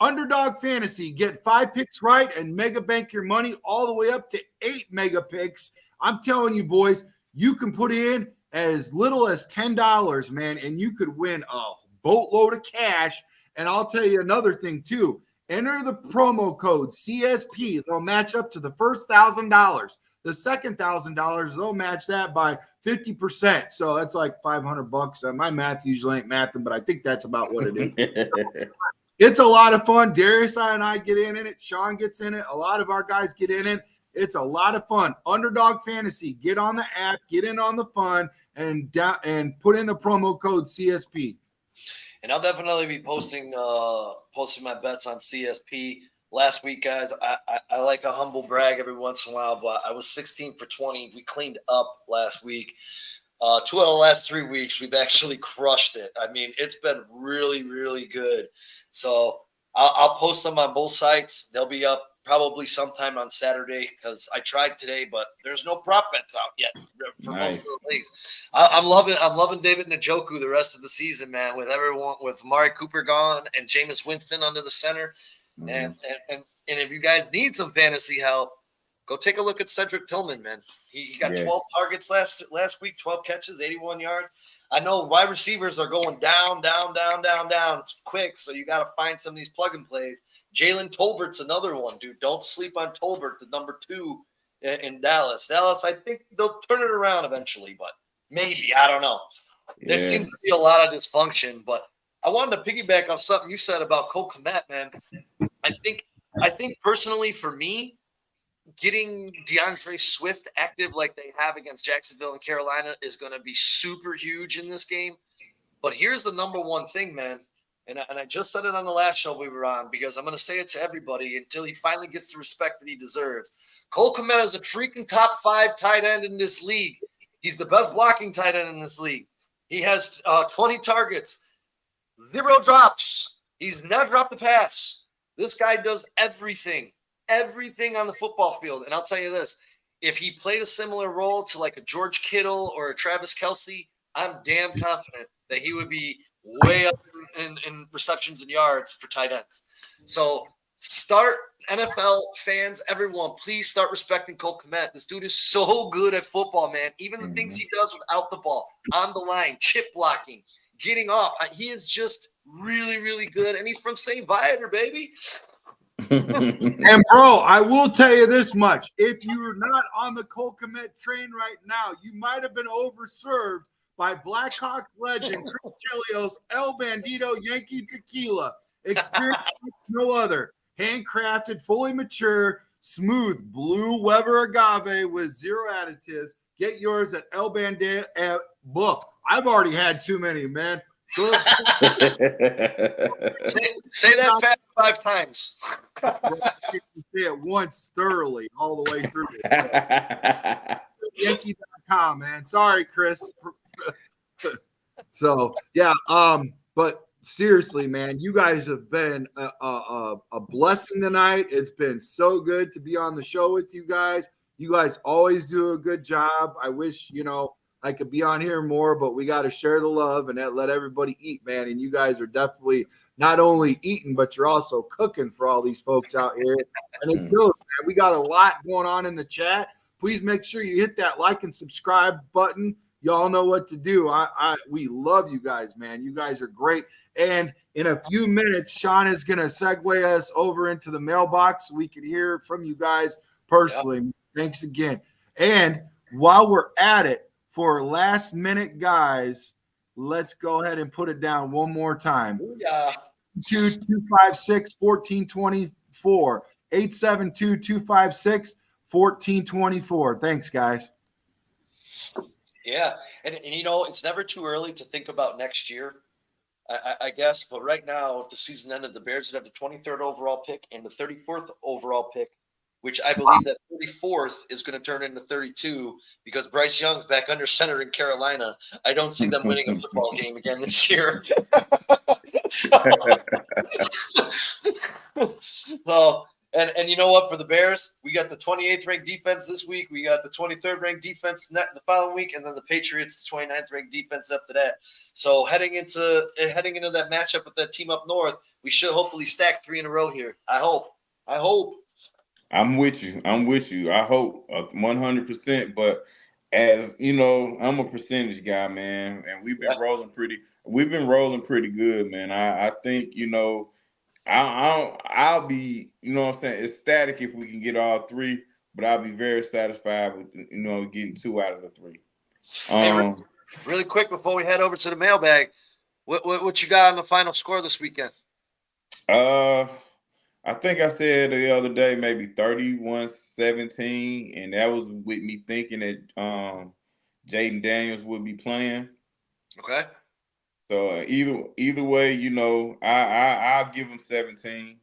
Underdog Fantasy. Get 5 picks right and mega bank your money all the way up to 8 mega picks. I'm telling you, boys, you can put in as little as $10, man, and you could win a boatload of cash. And I'll tell you another thing, too. Enter the promo code CSP. They'll match up to the first $1,000. The second $1,000, they'll match that by 50%. So that's like $500. My math usually ain't mathing, but I think that's about what it is. It's a lot of fun. Darius and I get in it. Sean gets in it. A lot of our guys get in it. It's a lot of fun. Underdog Fantasy. Get on the app, get in on the fun, and put in the promo code CSP. And I'll definitely be posting my bets on CSP. Last week, guys, I like a humble brag every once in a while, but I was 16 for 20. We cleaned up last week. 2 out of the last 3 weeks, we've actually crushed it. I mean, it's been really, really good. So I'll post them on both sites. They'll be up probably sometime on Saturday because I tried today, but there's no prop bets out yet for most of the leagues. I'm loving David Njoku the rest of the season, man. With everyone, with Amari Cooper gone and Jameis Winston under the center, and if you guys need some fantasy help, go take a look at Cedric Tillman, man. He got 12 targets last week, 12 catches, 81 yards. I know wide receivers are going down quick, so you got to find some of these plug and plays. Jalen Tolbert's another one, dude. Don't sleep on Tolbert, the number 2 in Dallas. Dallas, I think they'll turn it around eventually, but maybe. I don't know. There seems to be a lot of dysfunction, but I wanted to piggyback off something you said about Cole Kmet, man. I think personally for me, getting DeAndre Swift active like they have against Jacksonville and Carolina is going to be super huge in this game. But here's the number one thing, man. And I just said it on the last show we were on because I'm going to say it to everybody until he finally gets the respect that he deserves. Cole Kmet is a freaking top 5 tight end in this league. He's the best blocking tight end in this league. He has 20 targets, 0 drops. He's never dropped a pass. This guy does everything on the football field. And I'll tell you this, if he played a similar role to like a George Kittle or a Travis Kelce, I'm damn confident that he would be way up in receptions and yards for tight ends. So start NFL fans, everyone, please start respecting Cole Kmet. This dude is so good at football, man. Even the things he does without the ball, on the line, chip blocking, getting off. He is just really, really good. And he's from St. Viator, baby. And bro, I will tell you this much: if you're not on the Cole Kmet train right now, you might have been overserved by Blackhawks legend Chris Chelios, El Bandito Yankee Tequila. Experience like no other. Handcrafted, fully mature, smooth blue Weber agave with 0 additives. Get yours at El Bandito. Book. I've already had too many, man. Say that fast 5 times. Say it once thoroughly, all the way through. Yankee.com, man. Sorry, Chris. So yeah, but seriously, man, you guys have been a blessing tonight. It's been so good to be on the show with you guys. You guys always do a good job. I wish, I could be on here more, but we got to share the love and let everybody eat, man. And you guys are definitely not only eating, but you're also cooking for all these folks out here. And it goes, man. We got a lot going on in the chat. Please make sure you hit that like and subscribe button. Y'all know what to do. We love you guys, man. You guys are great. And in a few minutes, Sean is going to segue us over into the mailbox so we can hear from you guys personally. Yep. Thanks again. And while we're at it, for last minute guys, let's go ahead and put it down one more time. 256-1424. 872-256-1424. Thanks, guys. Yeah. And it's never too early to think about next year, I guess. But right now, if the season ended, the Bears would have the 23rd overall pick and the 34th overall pick, which I believe that 34th is going to turn into 32 because Bryce Young's back under center in Carolina. I don't see them winning a football game again this year. So, and you know what? For the Bears, we got the 28th ranked defense this week. We got the 23rd ranked defense the following week, and then the Patriots, the 29th ranked defense after that. So heading into that matchup with that team up north, we should hopefully stack 3 in a row here. I hope. I'm with you. I hope 100%. But as you know, I'm a percentage guy, man, and we've been rolling pretty good, man. I think I'll be what I'm saying, ecstatic if we can get all 3, but I'll be very satisfied with getting 2 out of the 3. Hey, really quick before we head over to the mailbag, what you got on the final score this weekend? I think I said the other day maybe 31-17, and that was with me thinking that Jaden Daniels would be playing. Okay. So either way, I'll give him 17.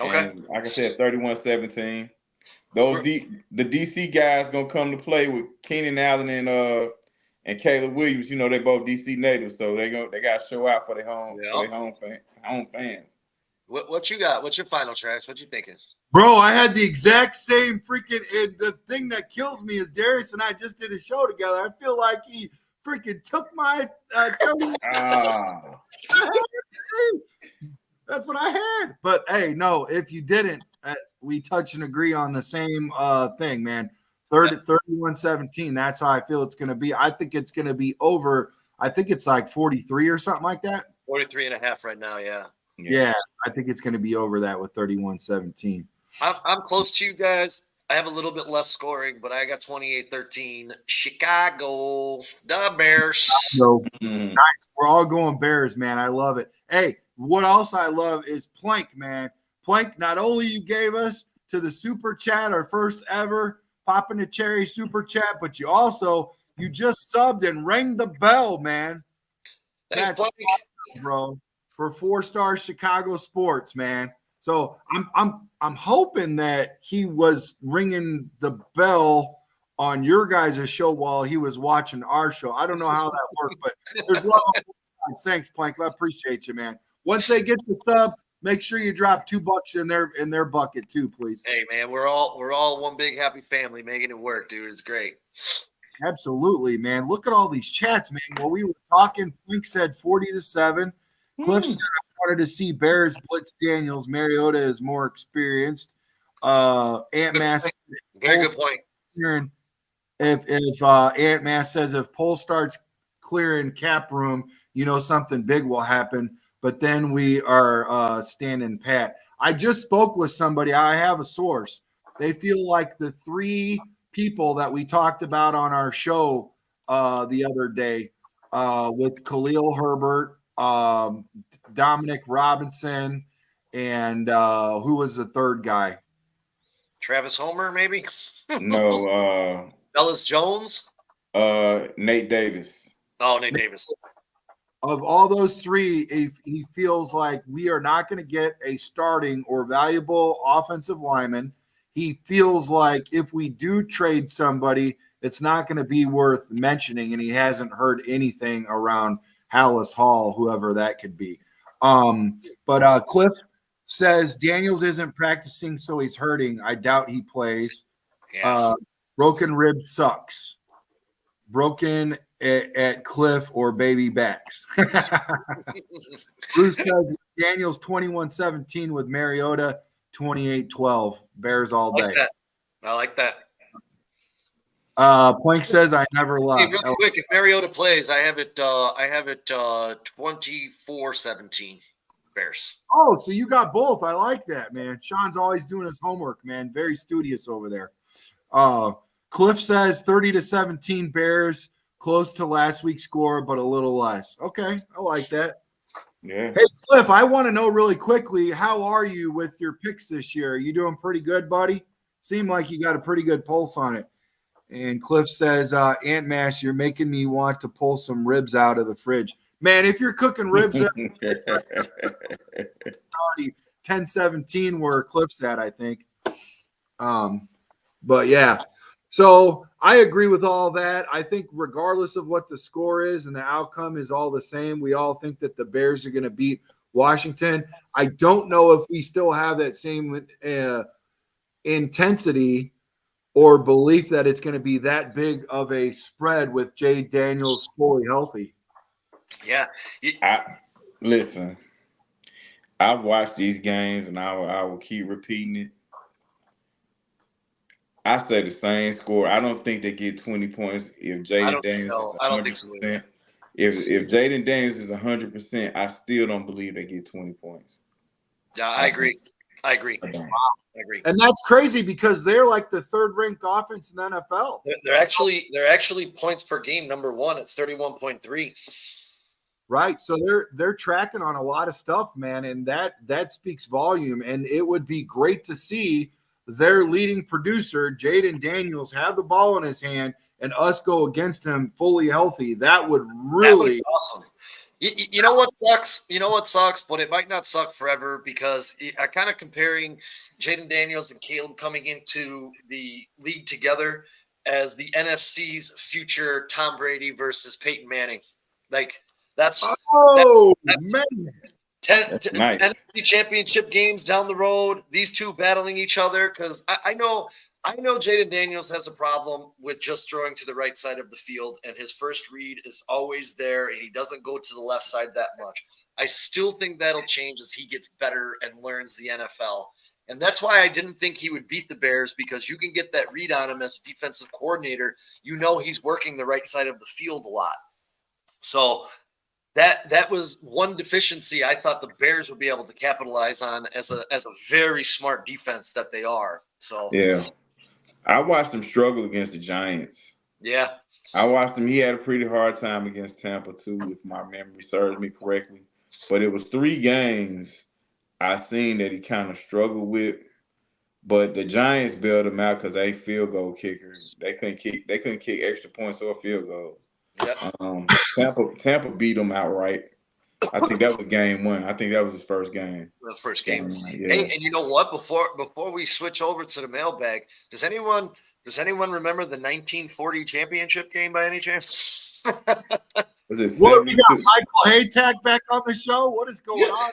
Okay. And like I said, 31-17. The DC guys gonna come to play with Keenan Allen and Caleb Williams. They both DC natives, so they got to show out for their home fans. What you got? What's your final, Trax? What you thinking? Bro, I had the exact same freaking – the thing that kills me is Darius and I just did a show together. I feel like he freaking took my That's what I had. But, hey, no, if you didn't, we touch and agree on the same thing, man. 31-17, that's how I feel it's going to be. I think it's going to be over. I think it's like 43 or something like that. 43.5 right now. Yeah. Yeah, I think it's going to be over that with 31-17. I'm close to you guys. I have a little bit less scoring, but I got 28-13. Chicago, the Bears. So nice. We're all going Bears, man. I love it. Hey, what else I love is Plank, man. Plank, not only you gave us to the super chat, our first ever popping the cherry super chat, but you just subbed and rang the bell, man. Thanks, That's Plank. awesome, bro. For 4-star Chicago sports, man. So I'm hoping that he was ringing the bell on your guys' show while he was watching our show. I don't know how that worked, but there's love on both sides. Thanks, Plank. I appreciate you, man. Once they get the sub, make sure you drop $2 in their bucket too, please. Hey, man, we're all one big happy family making it work, dude. It's great. Absolutely, man. Look at all these chats, man. While we were talking, Plank said 40-7. Cliff said I wanted to see Bears blitz Daniels. Mariota is more experienced. Ant Mass, Very good point. If Ant Mass says if Pole starts clearing cap room, something big will happen. But then we are standing pat. I just spoke with somebody. I have a source. They feel like the 3 people that we talked about on our show the other day with Khalil Herbert, Dominic Robinson, and who was the third guy? Travis Homer, maybe? No. Ellis Jones? Nate Davis. Oh, Nate Davis. Of all those 3, he feels like we are not going to get a starting or valuable offensive lineman. He feels like if we do trade somebody, it's not going to be worth mentioning, and he hasn't heard anything around Hallis Hall, whoever that could be. But Cliff says Daniels isn't practicing, so he's hurting. I doubt he plays. Yeah. Broken rib sucks. Broken at Cliff or baby backs. Bruce says Daniels 21-17 with Mariota 28-12. Bears all day. I like that. Plank says I never left. Hey, real quick, if Mariota plays, I have it 24-17 Bears. Oh, so you got both. I like that, man. Sean's always doing his homework, man. Very studious over there. Cliff says 30-17 Bears, close to last week's score, but a little less. Okay, I like that. Yeah. Hey, Cliff, I want to know really quickly, how are you with your picks this year? Are you doing pretty good, buddy? Seem like you got a pretty good pulse on it. And Cliff says, Ant Mass, you're making me want to pull some ribs out of the fridge. Man, if you're cooking ribs, 10-17 where Cliff's at, I think. But yeah, so I agree with all that. I think regardless of what the score is and the outcome is all the same, we all think that the Bears are going to beat Washington. I don't know if we still have that same intensity or belief that it's going to be that big of a spread with Jay Daniels fully healthy. Yeah. Listen, I've watched these games and I will keep repeating it. I say the same score. I don't think they get 20 points if Jaden Daniels is 100%. I don't think so. If Jaden Daniels is 100%, I still don't believe they get 20 points. Yeah, I agree. I agree. I don't. I agree. And that's crazy because they're like the 3rd-ranked offense in the NFL. They're actually points per game number 1 at 31.3. Right. So they're tracking on a lot of stuff, man, and that speaks volume. And it would be great to see their leading producer, Jaden Daniels, have the ball in his hand and us go against him fully healthy. That would really be awesome. You know what sucks? You know what sucks, but it might not suck forever because I kind of comparing Jaden Daniels and Caleb coming into the league together as the NFC's future Tom Brady versus Peyton Manning. Like that's man. 10 nice. NFC championship games down the road, these two battling each other because I know Jaden Daniels has a problem with just throwing to the right side of the field, and his first read is always there, and he doesn't go to the left side that much. I still think that'll change as he gets better and learns the NFL. And that's why I didn't think he would beat the Bears, because you can get that read on him as a defensive coordinator. You know he's working the right side of the field a lot. So that was one deficiency I thought the Bears would be able to capitalize on as a very smart defense that they are. So Yeah. I watched him struggle against the Giants. yeah. I watched him. He had a pretty hard time against Tampa, too, if my memory serves me correctly. But it was 3 games I seen that he kind of struggled with. But the Giants bailed him out because they field goal kicker. They couldn't kick extra points or field goals. Yep. Tampa beat him outright. I think that was game 1. I think that was his first game. The first game. Yeah. Hey, and you know what? Before we switch over to the mailbag, does anyone remember the 1940 championship game by any chance? Was it What, we 72? got Michael Haytack back on the show? What is going on?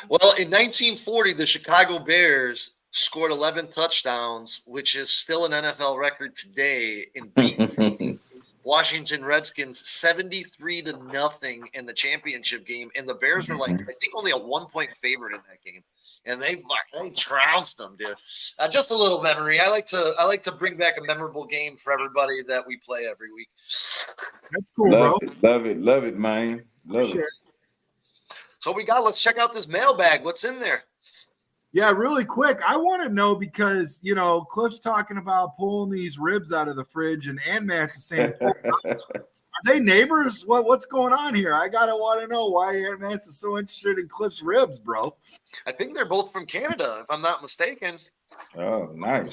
Well, in 1940, the Chicago Bears scored 11 touchdowns, which is still an NFL record today, in beating Washington Redskins 73-0 in the championship game. And the Bears were like, I think, only a 1-point favorite in that game. And they trounced them, dude. Just a little memory. I like to bring back a memorable game for everybody that we play every week. That's cool, Love bro. Love it, man. Love it. So let's check out this mailbag. What's in there? Yeah, really quick. I want to know because, Cliff's talking about pulling these ribs out of the fridge, and Mass is saying, are they neighbors? What's going on here? I want to know why Mass is so interested in Cliff's ribs, bro. I think they're both from Canada, if I'm not mistaken. Oh, nice.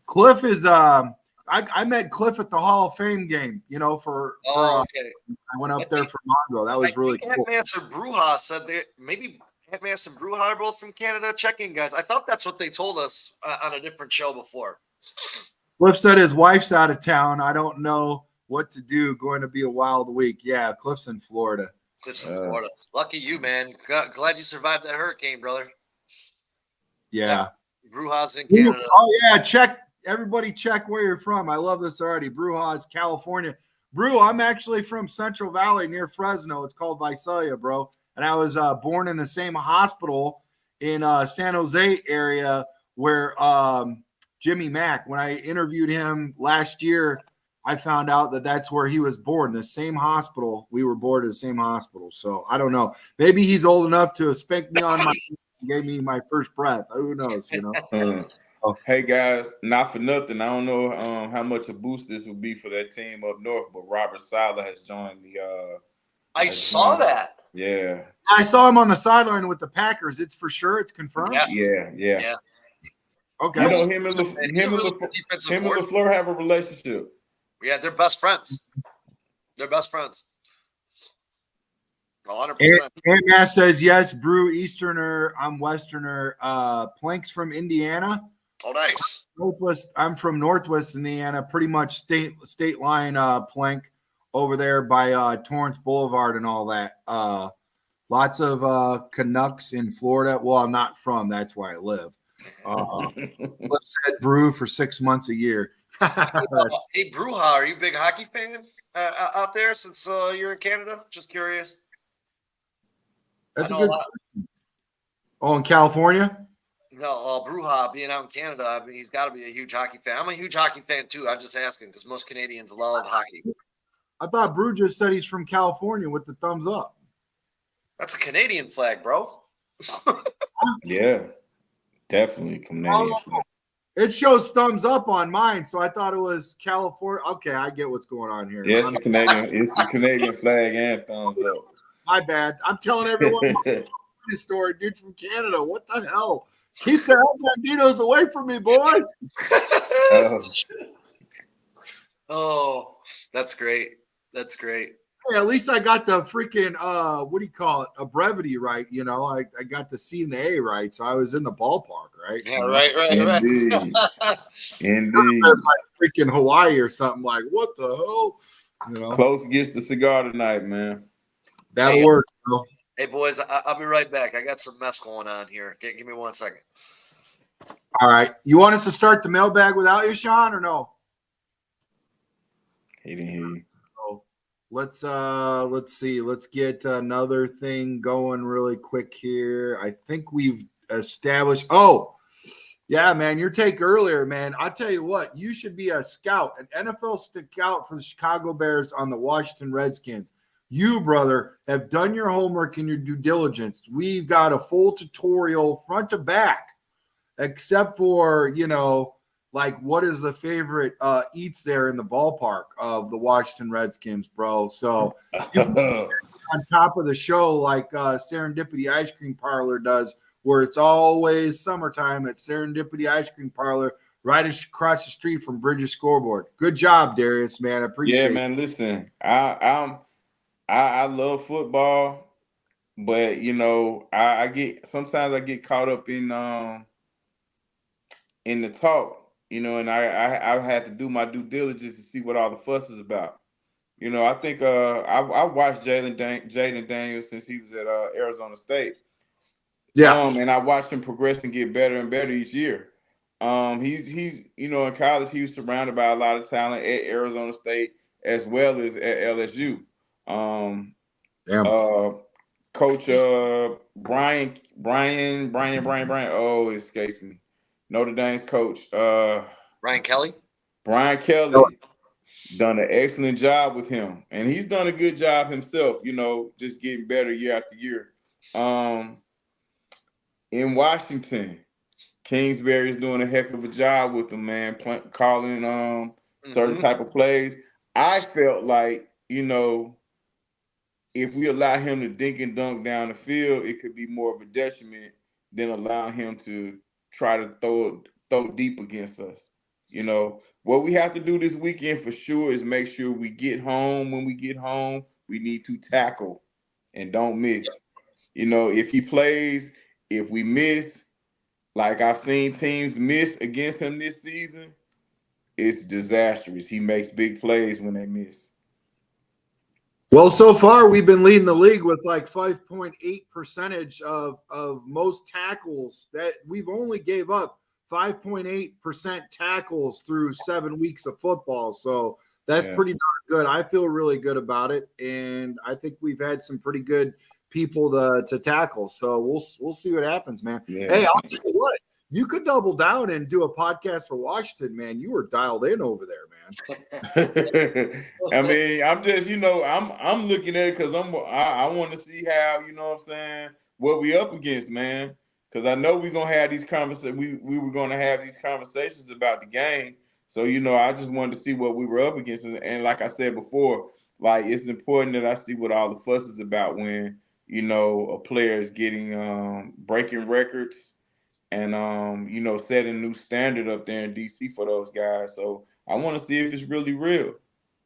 Cliff is I met Cliff at the Hall of Fame game, okay. I went up there for Mongo. That was really cool. Mass or Bruja said maybe Mass and Bruja are both from Canada. Check in, guys. I thought that's what they told us on a different show before. Cliff said his wife's out of town. I don't know what to do. Going to be a wild week. Yeah, Cliff's in Florida. Florida. Lucky you, man. Glad you survived that hurricane, brother. Yeah. Bruja's in Canada. Oh, yeah. Everybody check where you're from. I love this already. Bruja's California. Brew, I'm actually from Central Valley near Fresno. It's called Visalia, bro. And I was born in the same hospital in San Jose area where Jimmy Mack, when I interviewed him last year, I found out that that's where he was born, the same hospital. We were born in the same hospital. So I don't know. Maybe he's old enough to spank me on my gave me my first breath. Who knows, Hey, guys, not for nothing. I don't know how much a boost this would be for that team up north, but Robert Saleh has joined the I saw that. Yeah. I saw him on the sideline with the Packers. It's for sure. It's confirmed. Yeah. Okay. You know, him and LaFleur have a relationship. Yeah, they're best friends. 100%. Aaron Mass says, yes, Brew Easterner. I'm Westerner. Plank's from Indiana. Oh, nice. I'm from Northwest Indiana, pretty much state line Plank over there by Torrance Boulevard and all that. Lots of Canucks in Florida. Well, I'm not from. That's why I live. Let's said Brew for 6 months a year. Hey, Bruja, are you a big hockey fan out there since you're in Canada? Just curious. That's a good question. Oh, in California? No, Bruja being out in Canada, I mean, he's got to be a huge hockey fan. I'm a huge hockey fan too. I'm just asking because most Canadians love hockey. I thought Brew just said he's from California with the thumbs up. That's a Canadian flag, bro. Yeah, definitely Canadian flag. It shows thumbs up on mine, so I thought it was California. Okay, I get what's going on here. Yeah, it's the Canadian flag and thumbs up. My bad. I'm telling everyone my story. Dude's from Canada. What the hell? Keep the El Banditos away from me, boys. Oh, that's great. That's great. Hey, at least I got the freaking what do you call it? A brevity right, I got the C and the A right, so I was in the ballpark, right? Yeah, right. Indeed. Like freaking Hawaii or something like what the hell? Close gets the cigar tonight, man. That'll work, bro. Hey boys, I'll be right back. I got some mess going on here. Give me 1 second. All right. You want us to start the mailbag without you, Sean, or no? He didn't hear you. Let's see. Let's get another thing going really quick here. I think we've established. Oh, yeah, man. Your take earlier, man. I'll tell you what. You should be a scout, an NFL scout for the Chicago Bears on the Washington Redskins. you, brother, have done your homework and your due diligence. We've got a full tutorial front to back, except for, like what is the favorite eats there in the ballpark of the Washington Redskins, bro. So on top of the show like Serendipity Ice Cream Parlor does, where it's always summertime at Serendipity Ice Cream Parlor, right across the street from Bridges Scoreboard. Good job, Darius, man. I appreciate it. Yeah, man. Listen, I love football, but I get sometimes I get caught up in the talk, and I have to do my due diligence to see what all the fuss is about. I think I watched Jaden Daniels since he was at Arizona State. Yeah. And I watched him progress and get better and better each year. He's in college he was surrounded by a lot of talent at Arizona State as well as at LSU. Coach Brian. Oh, it escapes me. Notre Dame's coach. Ryan Kelly. Brian Kelly done an excellent job with him, and he's done a good job himself. Just getting better year after year. In Washington, Kingsbury is doing a heck of a job with them, man. Calling certain type of plays. I felt like if we allow him to dink and dunk down the field, it could be more of a detriment than allow him to try to throw deep against us. What we have to do this weekend for sure is make sure we get home. When we get home, we need to tackle and don't miss. If he plays, if we miss, like I've seen teams miss against him this season, it's disastrous. He makes big plays when they miss. Well, so far we've been leading the league with like 5.8% of most tackles. That we've only gave up 5.8% tackles through 7 weeks of football. So that's pretty darn good. I feel really good about it, and I think we've had some pretty good people to tackle. So we'll see what happens, man. Yeah. Hey, I'll tell you what. You could double down and do a podcast for Washington, man. You were dialed in over there, man. I mean, I'm just, I'm looking at it because I want to see how, what we up against, man. Because I know we're gonna have these conversations. We were gonna have these conversations about the game. So, I just wanted to see what we were up against. And like I said before, like it's important that I see what all the fuss is about when, a player is getting breaking records. And setting a new standard up there in DC for those guys. So I want to see if it's really real.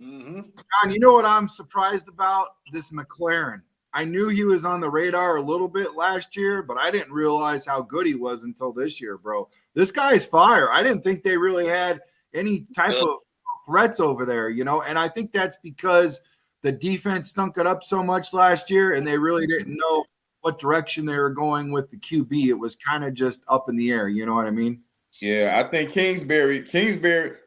John, you know what I'm surprised about? This McLaren. I knew he was on the radar a little bit last year, but I didn't realize how good he was until this year, bro. This guy's fire. I didn't think they really had any type of threats over there, and I think that's because the defense stunk it up so much last year, and they really didn't know what direction they were going with the QB. It was kind of just up in the air. You know what I mean? Yeah, I think Kingsbury,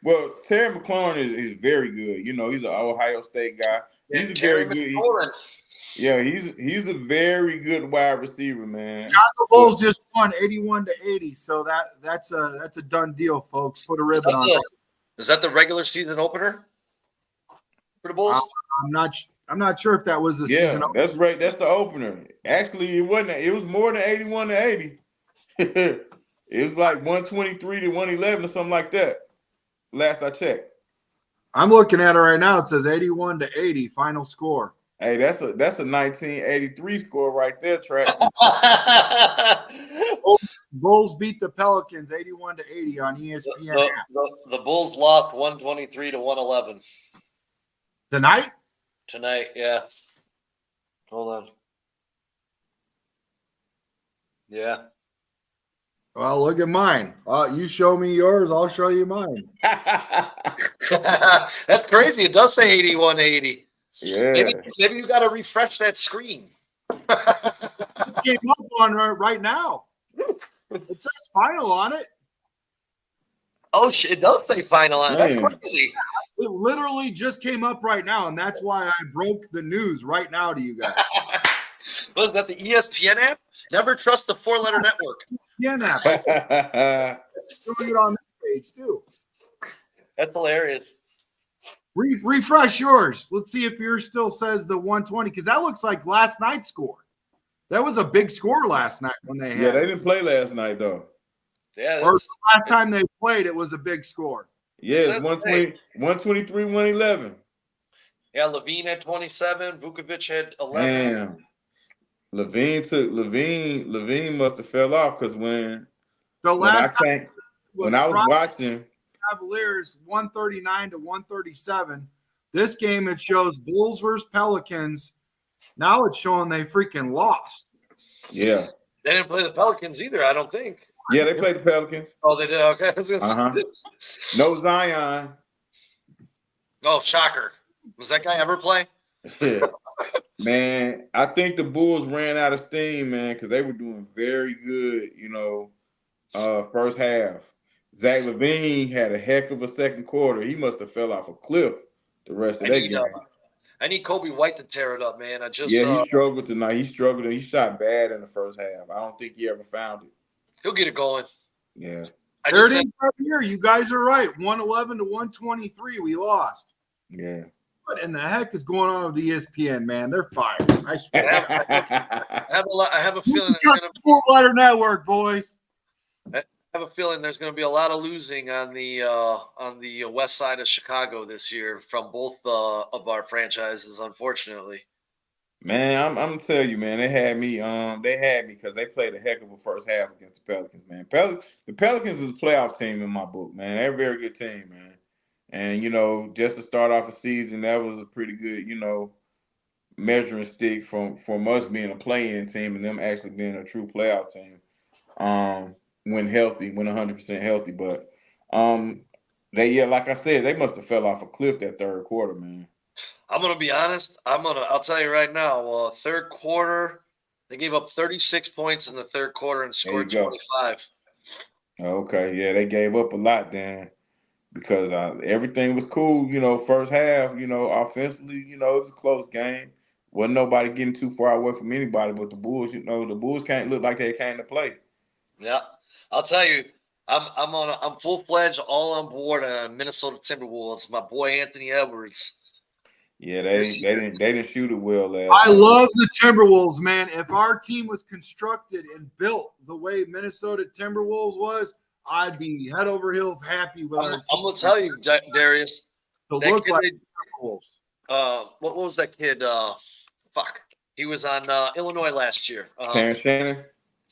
well, Terry McLaurin is very good. He's an Ohio State guy. He's a very good. He's a very good wide receiver, man. Chicago Bulls just won 81-80, so that's a done deal, folks. Put a ribbon on it. Is that the regular season opener for the Bulls? I'm not sure if that was the season opener. That's right. That's the opener. Actually, it wasn't. It was more than 81-80. It was like 123 to 111 or something like that. Last I checked. I'm looking at it right now. It says 81-80 final score. Hey, that's a 1983 score right there, Track. Bulls beat the Pelicans 81-80 on ESPN. The Bulls lost 123 to 111. Tonight, yeah. Hold on. Yeah. Well, look at mine. You show me yours, I'll show you mine. That's crazy. It does say 81-80. Yeah. Maybe you got to refresh that screen. This came up on right now. It says final on it. Oh, shit. It does say final on it. That's crazy. It literally just came up right now, and that's why I broke the news right now to you guys. Was that the ESPN app? Never trust the four-letter network. ESPN app. Doing it on this page too. That's hilarious. Refresh yours. Let's see if yours still says the 120 because that looks like last night's score. That was a big score last night when they had. Yeah, they didn't play last night though. Yeah, or the last time they played, it was a big score. Yeah, it's 120, 123, 111. Yeah, Levine had 27. Vukovic had 11. Damn. Levine must have fell off because when The last I was watching Cavaliers 139 to 137. This game it shows Bulls versus Pelicans. Now it's showing they freaking lost. Yeah. They didn't play the Pelicans either, I don't think. Yeah, they played the Pelicans. Oh, they did. Okay. No Zion. Oh, shocker. Was that guy ever play? Yeah. Man, I think the Bulls ran out of steam, man, because they were doing very good, first half. Zach LaVine had a heck of a second quarter. He must have fell off a cliff the rest of that game. I need Kobe White to tear it up, man. He struggled tonight. He struggled and he shot bad in the first half. I don't think he ever found it. He'll get it going. Yeah. There it is right here. You guys are right. 111 to 123. We lost. Yeah. What in the heck is going on with the ESPN, man? They're fired. I swear. I have a feeling it's going to Letter Network, boys. I have a feeling there's going to be a lot of losing on the west side of Chicago this year from both of our franchises, unfortunately. Man, I'm gonna tell you, man, they had me because they played a heck of a first half against the Pelicans, man. The Pelicans is a playoff team in my book, man. They're a very good team, man. And just to start off a season, that was a pretty good, measuring stick from us being a play-in team and them actually being a true playoff team. When healthy, when 100% healthy. But like I said, they must have fell off a cliff that third quarter, man. I'm gonna be honest. I'll tell you right now. Third quarter, they gave up 36 points in the third quarter and scored 25. Okay, yeah, they gave up a lot then because everything was cool. First half, offensively, it was a close game. Wasn't nobody getting too far away from anybody, but the Bulls, the Bulls can't look like they came to play. Yeah, I'll tell you, I'm full-fledged, all on board on Minnesota Timberwolves. My boy Anthony Edwards. Yeah, they didn't shoot it well last I love the Timberwolves, man. If our team was constructed and built the way Minnesota Timberwolves was, I'd be head over heels happy with our team. I'm gonna tell you, Darius. To look like Timberwolves. What was that kid? He was on Illinois last year. Terrence Shannon.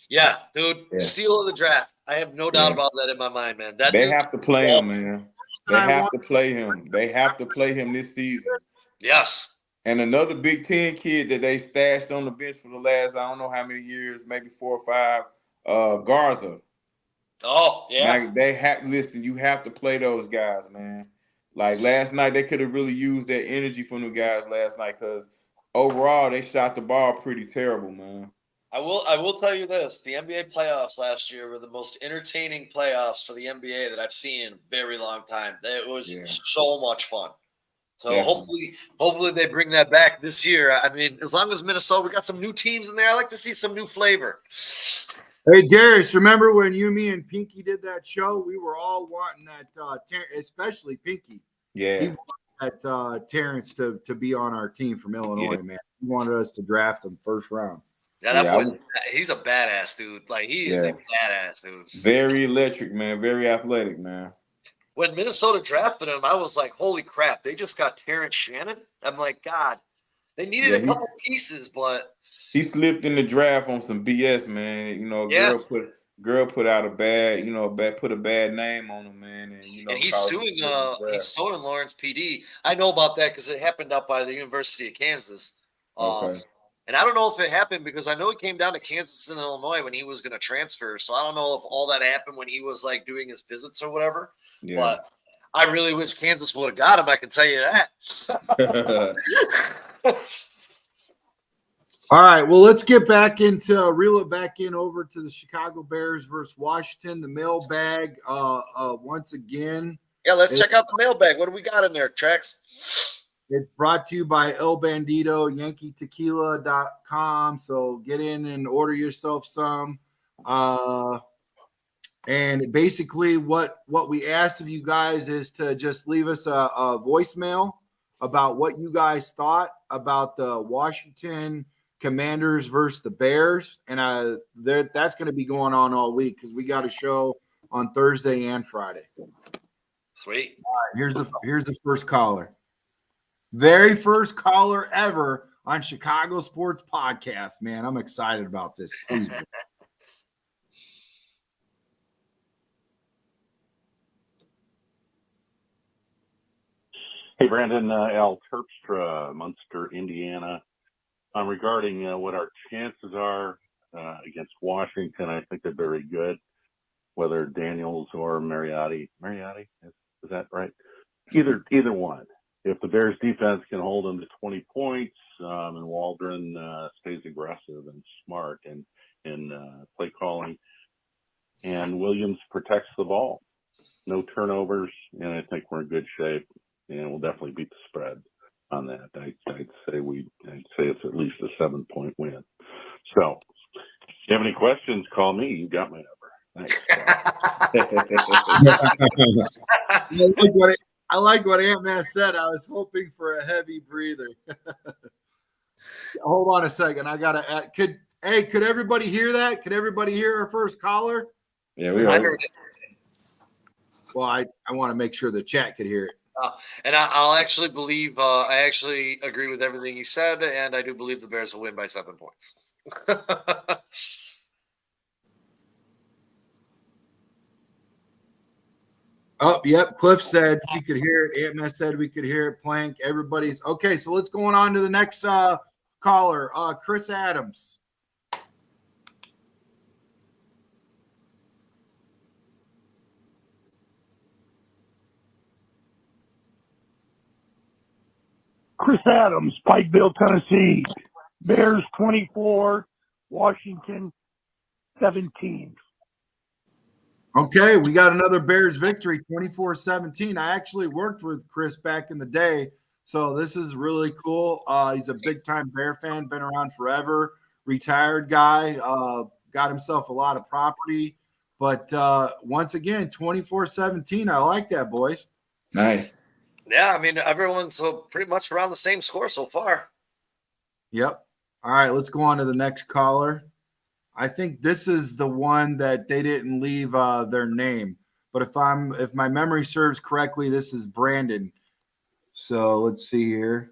Yeah, dude. Yeah. Steal of the draft. I have no doubt about that in my mind, man. They have to play him, man. They have to play him. They have to play him this season. Yes. And another Big Ten kid that they stashed on the bench for the last, I don't know how many years, maybe 4 or 5, Garza. Oh, yeah. Listen, you have to play those guys, man. Like last night, they could have really used that energy from the guys last night because overall, they shot the ball pretty terrible, man. I will tell you this. The NBA playoffs last year were the most entertaining playoffs for the NBA that I've seen in a very long time. It was so much fun. So hopefully they bring that back this year. I mean, as long as Minnesota, we got some new teams in there. I like to see some new flavor. Hey, Darius, remember when you, me, and Pinky did that show? We were all wanting that, especially Pinky. Yeah. He wanted Terrence to be on our team from Illinois, man. He wanted us to draft him first round. Yeah, he's a badass dude. Like, he is a badass dude. Very electric, man. Very athletic, man. When Minnesota drafted him, I was like, holy crap, they just got Terrence Shannon? I'm like, God, they needed a couple pieces, but he slipped in the draft on some BS, man. Girl put out a bad, put a bad name on him, man. And he's suing Lawrence PD. I know about that because it happened out by the University of Kansas. Okay. And I don't know if it happened because I know it came down to Kansas and Illinois when he was going to transfer. So I don't know if all that happened when he was like doing his visits or whatever. Yeah. But I really wish Kansas would have got him. I can tell you that. All right. Well, let's get back into reel it back in over to the Chicago Bears versus Washington. The mailbag once again. Yeah, let's check out the mailbag. What do we got in there, Trex? It's brought to you by El Bandito, YankeeTequila.com. So get in and order yourself some. And basically what we asked of you guys is to just leave us a voicemail about what you guys thought about the Washington Commanders versus the Bears. And that's going to be going on all week because we got a show on Thursday and Friday. Sweet. All right, here's the first caller. Very first caller ever on Chicago Sports Podcast. Man, I'm excited about this. Please. Hey, Brandon, Al Terpstra, Munster, Indiana. Regarding what our chances are against Washington, I think they're very good, whether Daniels or Mariotti. Mariotti, is that right? Either one. If the Bears defense can hold them to 20 points and Waldron stays aggressive and smart in play calling, and Williams protects the ball, no turnovers, and I think we're in good shape. And we'll definitely beat the spread on that. I'd say it's at least a 7-point win. So, if you have any questions, call me. You got my number. Thanks. I like what Ant-Man said. I was hoping for a heavy breather. Hold on a second. I gotta add. Could everybody hear that? Could everybody hear our first caller? Yeah, we heard it. Well, I want to make sure the chat could hear it. And I'll actually believe I actually agree with everything he said, and I do believe the Bears will win by 7 points. Oh, yep. Cliff said he could hear it. Ant-Man said we could hear it. Plank. Everybody's okay. So let's go on to the next caller, Chris Adams. Chris Adams, Pikeville, Tennessee. Bears 24, Washington 17. Okay, we got another Bears victory, 24-17. I actually worked with Chris back in the day, so this is really cool. He's a big-time Bear fan, been around forever, retired guy, got himself a lot of property. But once again, 24-17. I like that, boys. Nice. Yeah, I mean, everyone's pretty much around the same score so far. Yep. All right, let's go on to the next caller. I think this is the one that they didn't leave their name, but if my memory serves correctly, this is Brandon. So let's see here.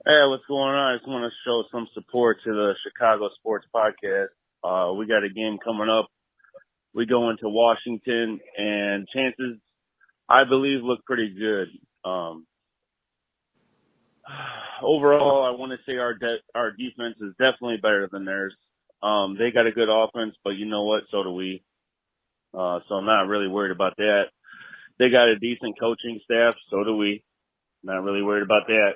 Hey, what's going on? I just want to show some support to the Chicago Sports Podcast. We got a game coming up. We go into Washington, and chances, I believe, look pretty good. Overall, I want to say our defense is definitely better than theirs. They got a good offense, but you know what? So do we. So I'm not really worried about that. They got a decent coaching staff. So do we. Not really worried about that.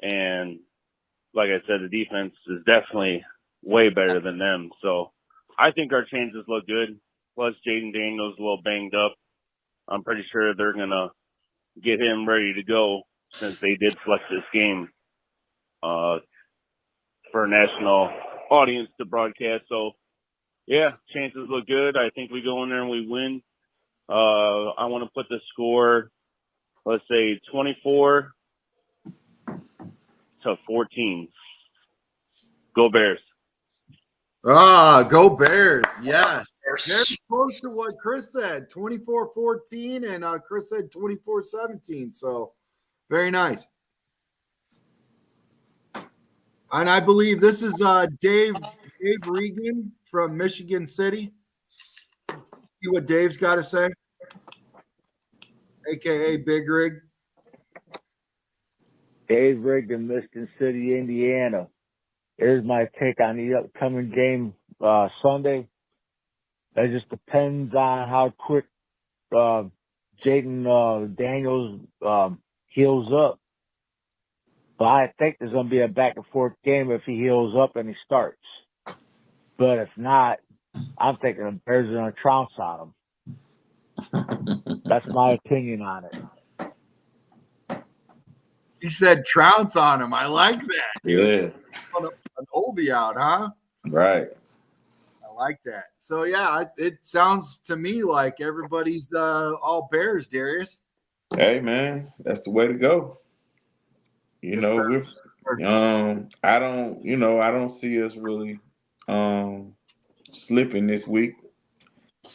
And like I said, the defense is definitely way better than them. So I think our chances look good. Plus, Jaden Daniels is a little banged up. I'm pretty sure they're going to get him ready to go since they did flex this game for a national audience to broadcast. So, yeah, chances look good. I think we go in there and we win. I want to put the score, let's say 24-14. Go Bears. Go Bears. Yes. Bears. Very close to what Chris said, 24-14, and Chris said 24-17. So very nice. And I believe this is Dave Regan from Michigan City. See what Dave's got to say, a.k.a. Big Rig. Dave Rigdon, Michigan City, Indiana. Here's my take on the upcoming game Sunday. That just depends on how quick Jaden Daniels heals up. But I think there's going to be a back-and-forth game if he heals up and he starts. But if not, I'm thinking the Bears are going to trounce on him. That's my opinion on it. He said trounce on him. I like that. Yeah. An Obi out, huh? Right. I like that. So yeah, it sounds to me like everybody's all Bears, Darius. Hey man, that's the way to go. You Yes, know, sir. I don't see us really slipping this week.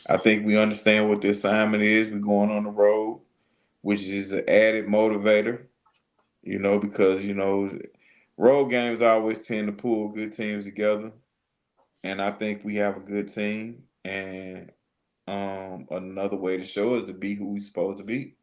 I think we understand what the assignment is. We're going on the road, which is an added motivator, because road games always tend to pull good teams together. And I think we have a good team. And another way to show is to be who we're supposed to be.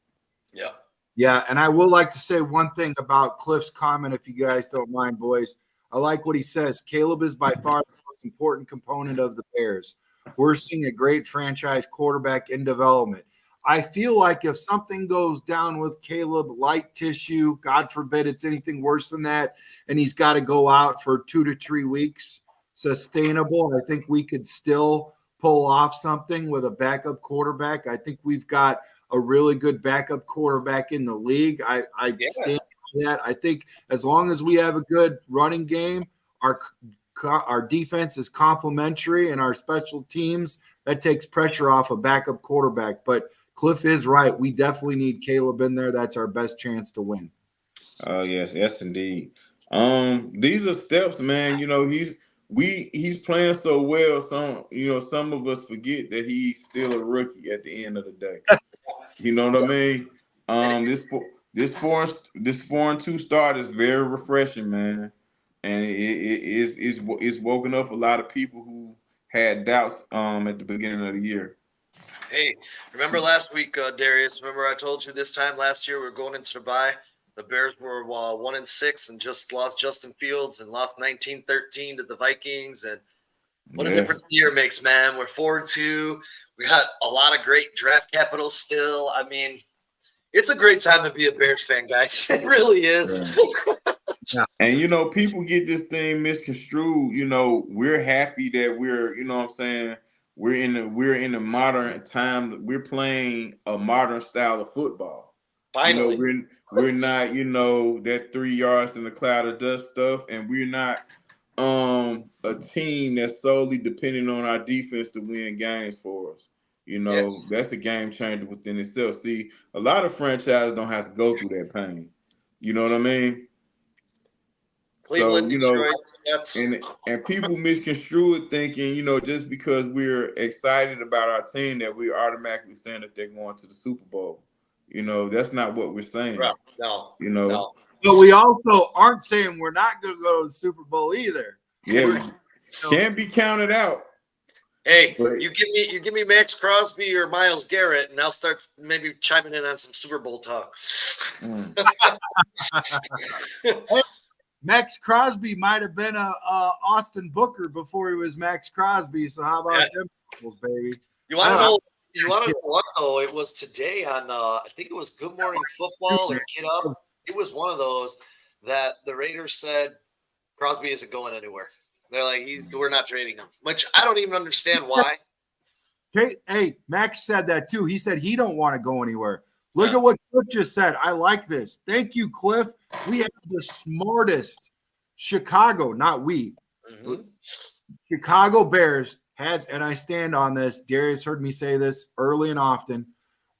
Yeah. Yeah, and I will like to say one thing about Cliff's comment, if you guys don't mind, boys. I like what he says. Caleb is by far the most important component of the Bears. We're seeing a great franchise quarterback in development. I feel like if something goes down with Caleb, light tissue, God forbid it's anything worse than that, and he's got to go out for 2 to 3 weeks, sustainable, I think we could still pull off something with a backup quarterback. I think we've got a really good backup quarterback in the league. I stand by that. I think as long as we have a good running game, our defense is complementary, and our special teams, that takes pressure off a backup quarterback. But Cliff is right. We definitely need Caleb in there. That's our best chance to win. Yes, indeed. These are steps, man. He's playing so well. Some of us forget that he's still a rookie at the end of the day. You know what I mean? This 4-2 start is very refreshing, man, and it's woken up a lot of people who had doubts at the beginning of the year. Hey, remember last week, Darius? Remember I told you this time last year we were going into the bye. The Bears were 1-6 and just lost Justin Fields and lost 19-13 to the Vikings. And what a difference the year makes, man. We're 4-2. We got a lot of great draft capital still. I mean, it's a great time to be a Bears fan, guys. It really is. Yeah. And people get this thing misconstrued. We're happy that we're, what I'm saying, we're in the modern time. We're playing a modern style of football. Finally. We're not, that 3 yards in the cloud of dust stuff, and we're not a team that's solely dependent on our defense to win games for us. That's a game changer within itself. See, a lot of franchises don't have to go through that pain. You know what I mean? Cleveland, So, Detroit, and people misconstrue it thinking, just because we're excited about our team that we're automatically saying that they're going to the Super Bowl. That's not what we're saying. No. But we also aren't saying we're not going to go to the Super Bowl either. Yeah, can't be counted out. Hey, you give me Max Crosby or Myles Garrett, and I'll start maybe chiming in on some Super Bowl talk. Max Crosby might have been a Austin Booker before he was Max Crosby. So how about them Bulls, baby? You want to know? You want to know what though? It was today on I think it was Good Morning Football or Get Up. It was one of those that the Raiders said Crosby isn't going anywhere. They're like, we're not trading him, which I don't even understand why. Hey, Max said that too. He said he don't want to go anywhere. Look at what Cliff just said. I like this. Thank you, Cliff. We have the smartest Chicago, not we. Mm-hmm. Chicago Bears has, and I stand on this. Darius heard me say this early and often.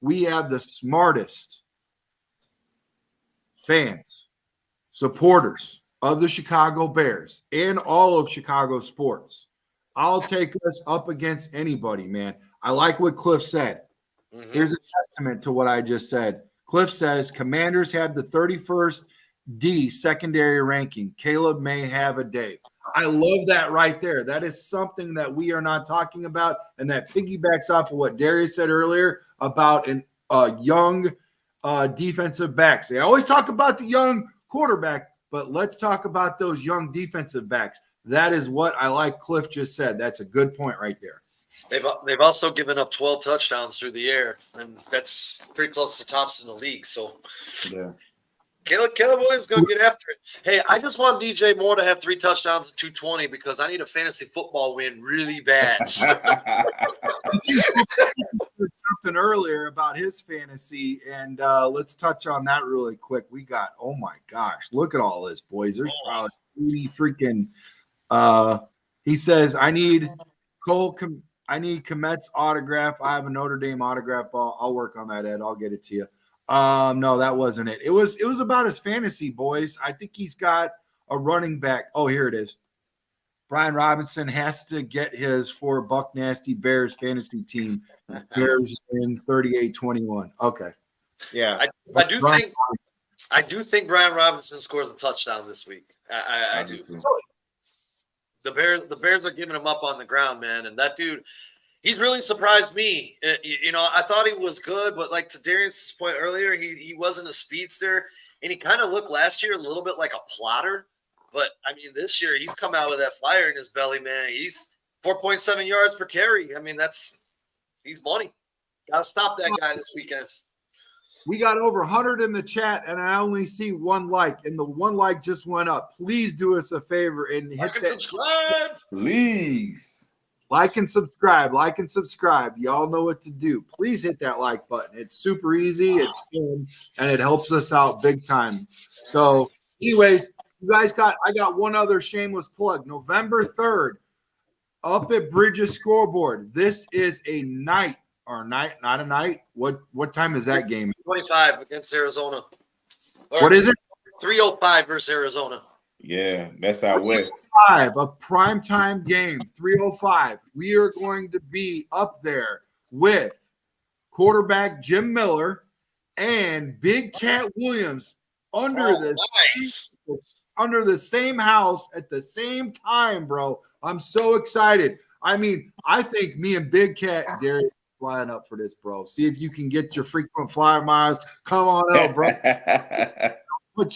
We have the smartest fans, supporters of the Chicago Bears and all of Chicago sports. I'll take us up against anybody, man. I like what Cliff said. Mm-hmm. Here's a testament to what I just said. Cliff says Commanders have the 31st D secondary ranking. Caleb may have a day. I love that right there. That is something that we are not talking about, and that piggybacks off of what Darius said earlier about young defensive backs. They always talk about the young quarterback, but let's talk about those young defensive backs. That is what I like Cliff just said. That's a good point right there. They've also given up 12 touchdowns through the air, and that's pretty close to tops in the league. So, yeah, Caleb Williams going to get after it. Hey, I just want DJ Moore to have 3 touchdowns and 220 because I need a fantasy football win really bad. Something earlier about his fantasy, and let's touch on that really quick. We got, oh my gosh, look at all this, boys. There's probably 80 freaking. He says, I need Cole, I need Komet's autograph. I have a Notre Dame autograph. I'll work on that, Ed. I'll get it to you. No, that wasn't it. It was about his fantasy, boys. I think he's got a running back. Oh, here it is. Brian Robinson has to get his for Buck Nasty Bears fantasy team. Bears in 38-21. Okay. Yeah. I do think Brian Robinson scores a touchdown this week. I do. The Bears are giving him up on the ground, man, and that dude, he's really surprised me. I thought he was good, but like to Darius's point earlier, he wasn't a speedster, and he kind of looked last year a little bit like a plotter. But I mean, this year he's come out with that fire in his belly, man. He's 4.7 yards per carry. I mean, he's money. Got to stop that guy this weekend. We got over 100 in the chat, and I only see one like, and the one like just went up. Please do us a favor and hit that subscribe. Please. Like and subscribe. Like and subscribe. Y'all know what to do. Please hit that like button. It's super easy. It's fun, and it helps us out big time. So, anyways, I got one other shameless plug. November 3rd, up at Bridges Scoreboard. This is a night. Or night, not a night. What time is that game? 25 against Arizona. What is it? 3:05 versus Arizona. Yeah, that's out west. A primetime game, 3:05. We are going to be up there with quarterback Jim Miller and Big Cat Williams under the same house at the same time, bro. I'm so excited. I mean, I think me and Big Cat, Darius, flying up for this, bro. See if you can get your frequent flyer miles. Come on up, bro. I'll put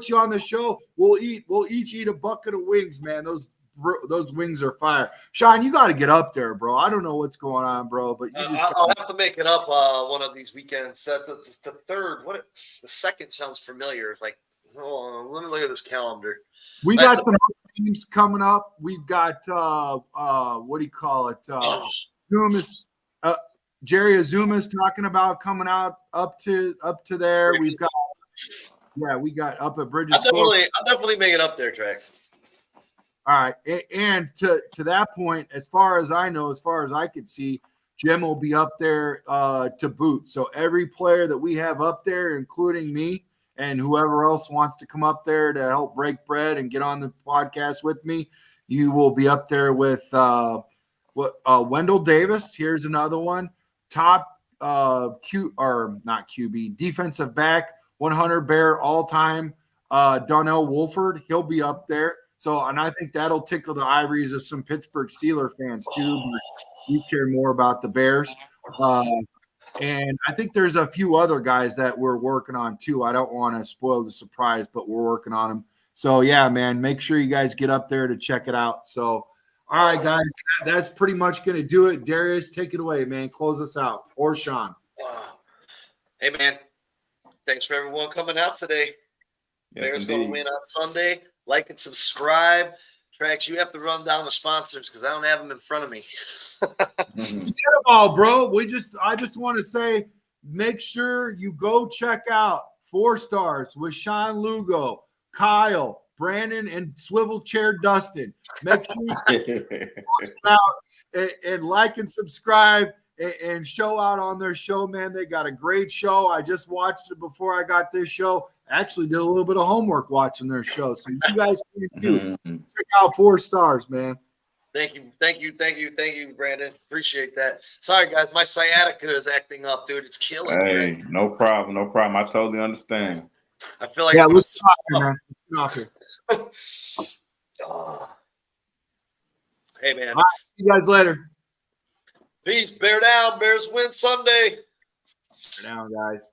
you on the show. We'll each eat a bucket of wings, man. Those wings are fire. Sean, you got to get up there, bro. I don't know what's going on, bro, but I'll have to make it up one of these weekends. The third, the second sounds familiar. It's like, hold on, let me look at this calendar. We got some teams coming up. We've got what do you call it? Zoom is Jerry Azuma is talking about coming out up to there. We got up at Bridges. I'll definitely make it up there, Trax. All right, and to that point, as far as I know, as far as I could see, Jim will be up there to boot. So every player that we have up there, including me and whoever else wants to come up there to help break bread and get on the podcast with me, you will be up there with Wendell Davis. Here's another one. Top not QB, defensive back, 100 Bear all-time, Donnell Wolford. He'll be up there. So, and I think that'll tickle the ivories of some Pittsburgh Steelers fans too. You care more about the Bears. And I think there's a few other guys that we're working on too. I don't want to spoil the surprise, but we're working on them. So, yeah, man, make sure you guys get up there to check it out. So, all right, guys, that's pretty much going to do it. Darius, take it away, man. Close us out. Or Sean. Hey, man, thanks for everyone coming out today. Yes, Bears going to win on Sunday. Like and subscribe. Trax, you have to run down the sponsors because I don't have them in front of me. Get them all, bro. I just want to say, make sure you go check out 4 Stars with Sean Lugo, Kyle, Brandon, and Swivel Chair Dustin. Make sure you out and like and subscribe and show out on their show, man. They got a great show. I just watched it before I got this show. I actually did a little bit of homework watching their show. So you guys can too. Check out 4 Stars, man. Thank you, Brandon. Appreciate that. Sorry, guys, my sciatica is acting up, dude. It's killing me. Hey, no problem. I totally understand. I feel like let's talk here, man. Off here. Hey, man. All right, see you guys later. Peace. Bear down. Bears win Sunday. Bear down, guys.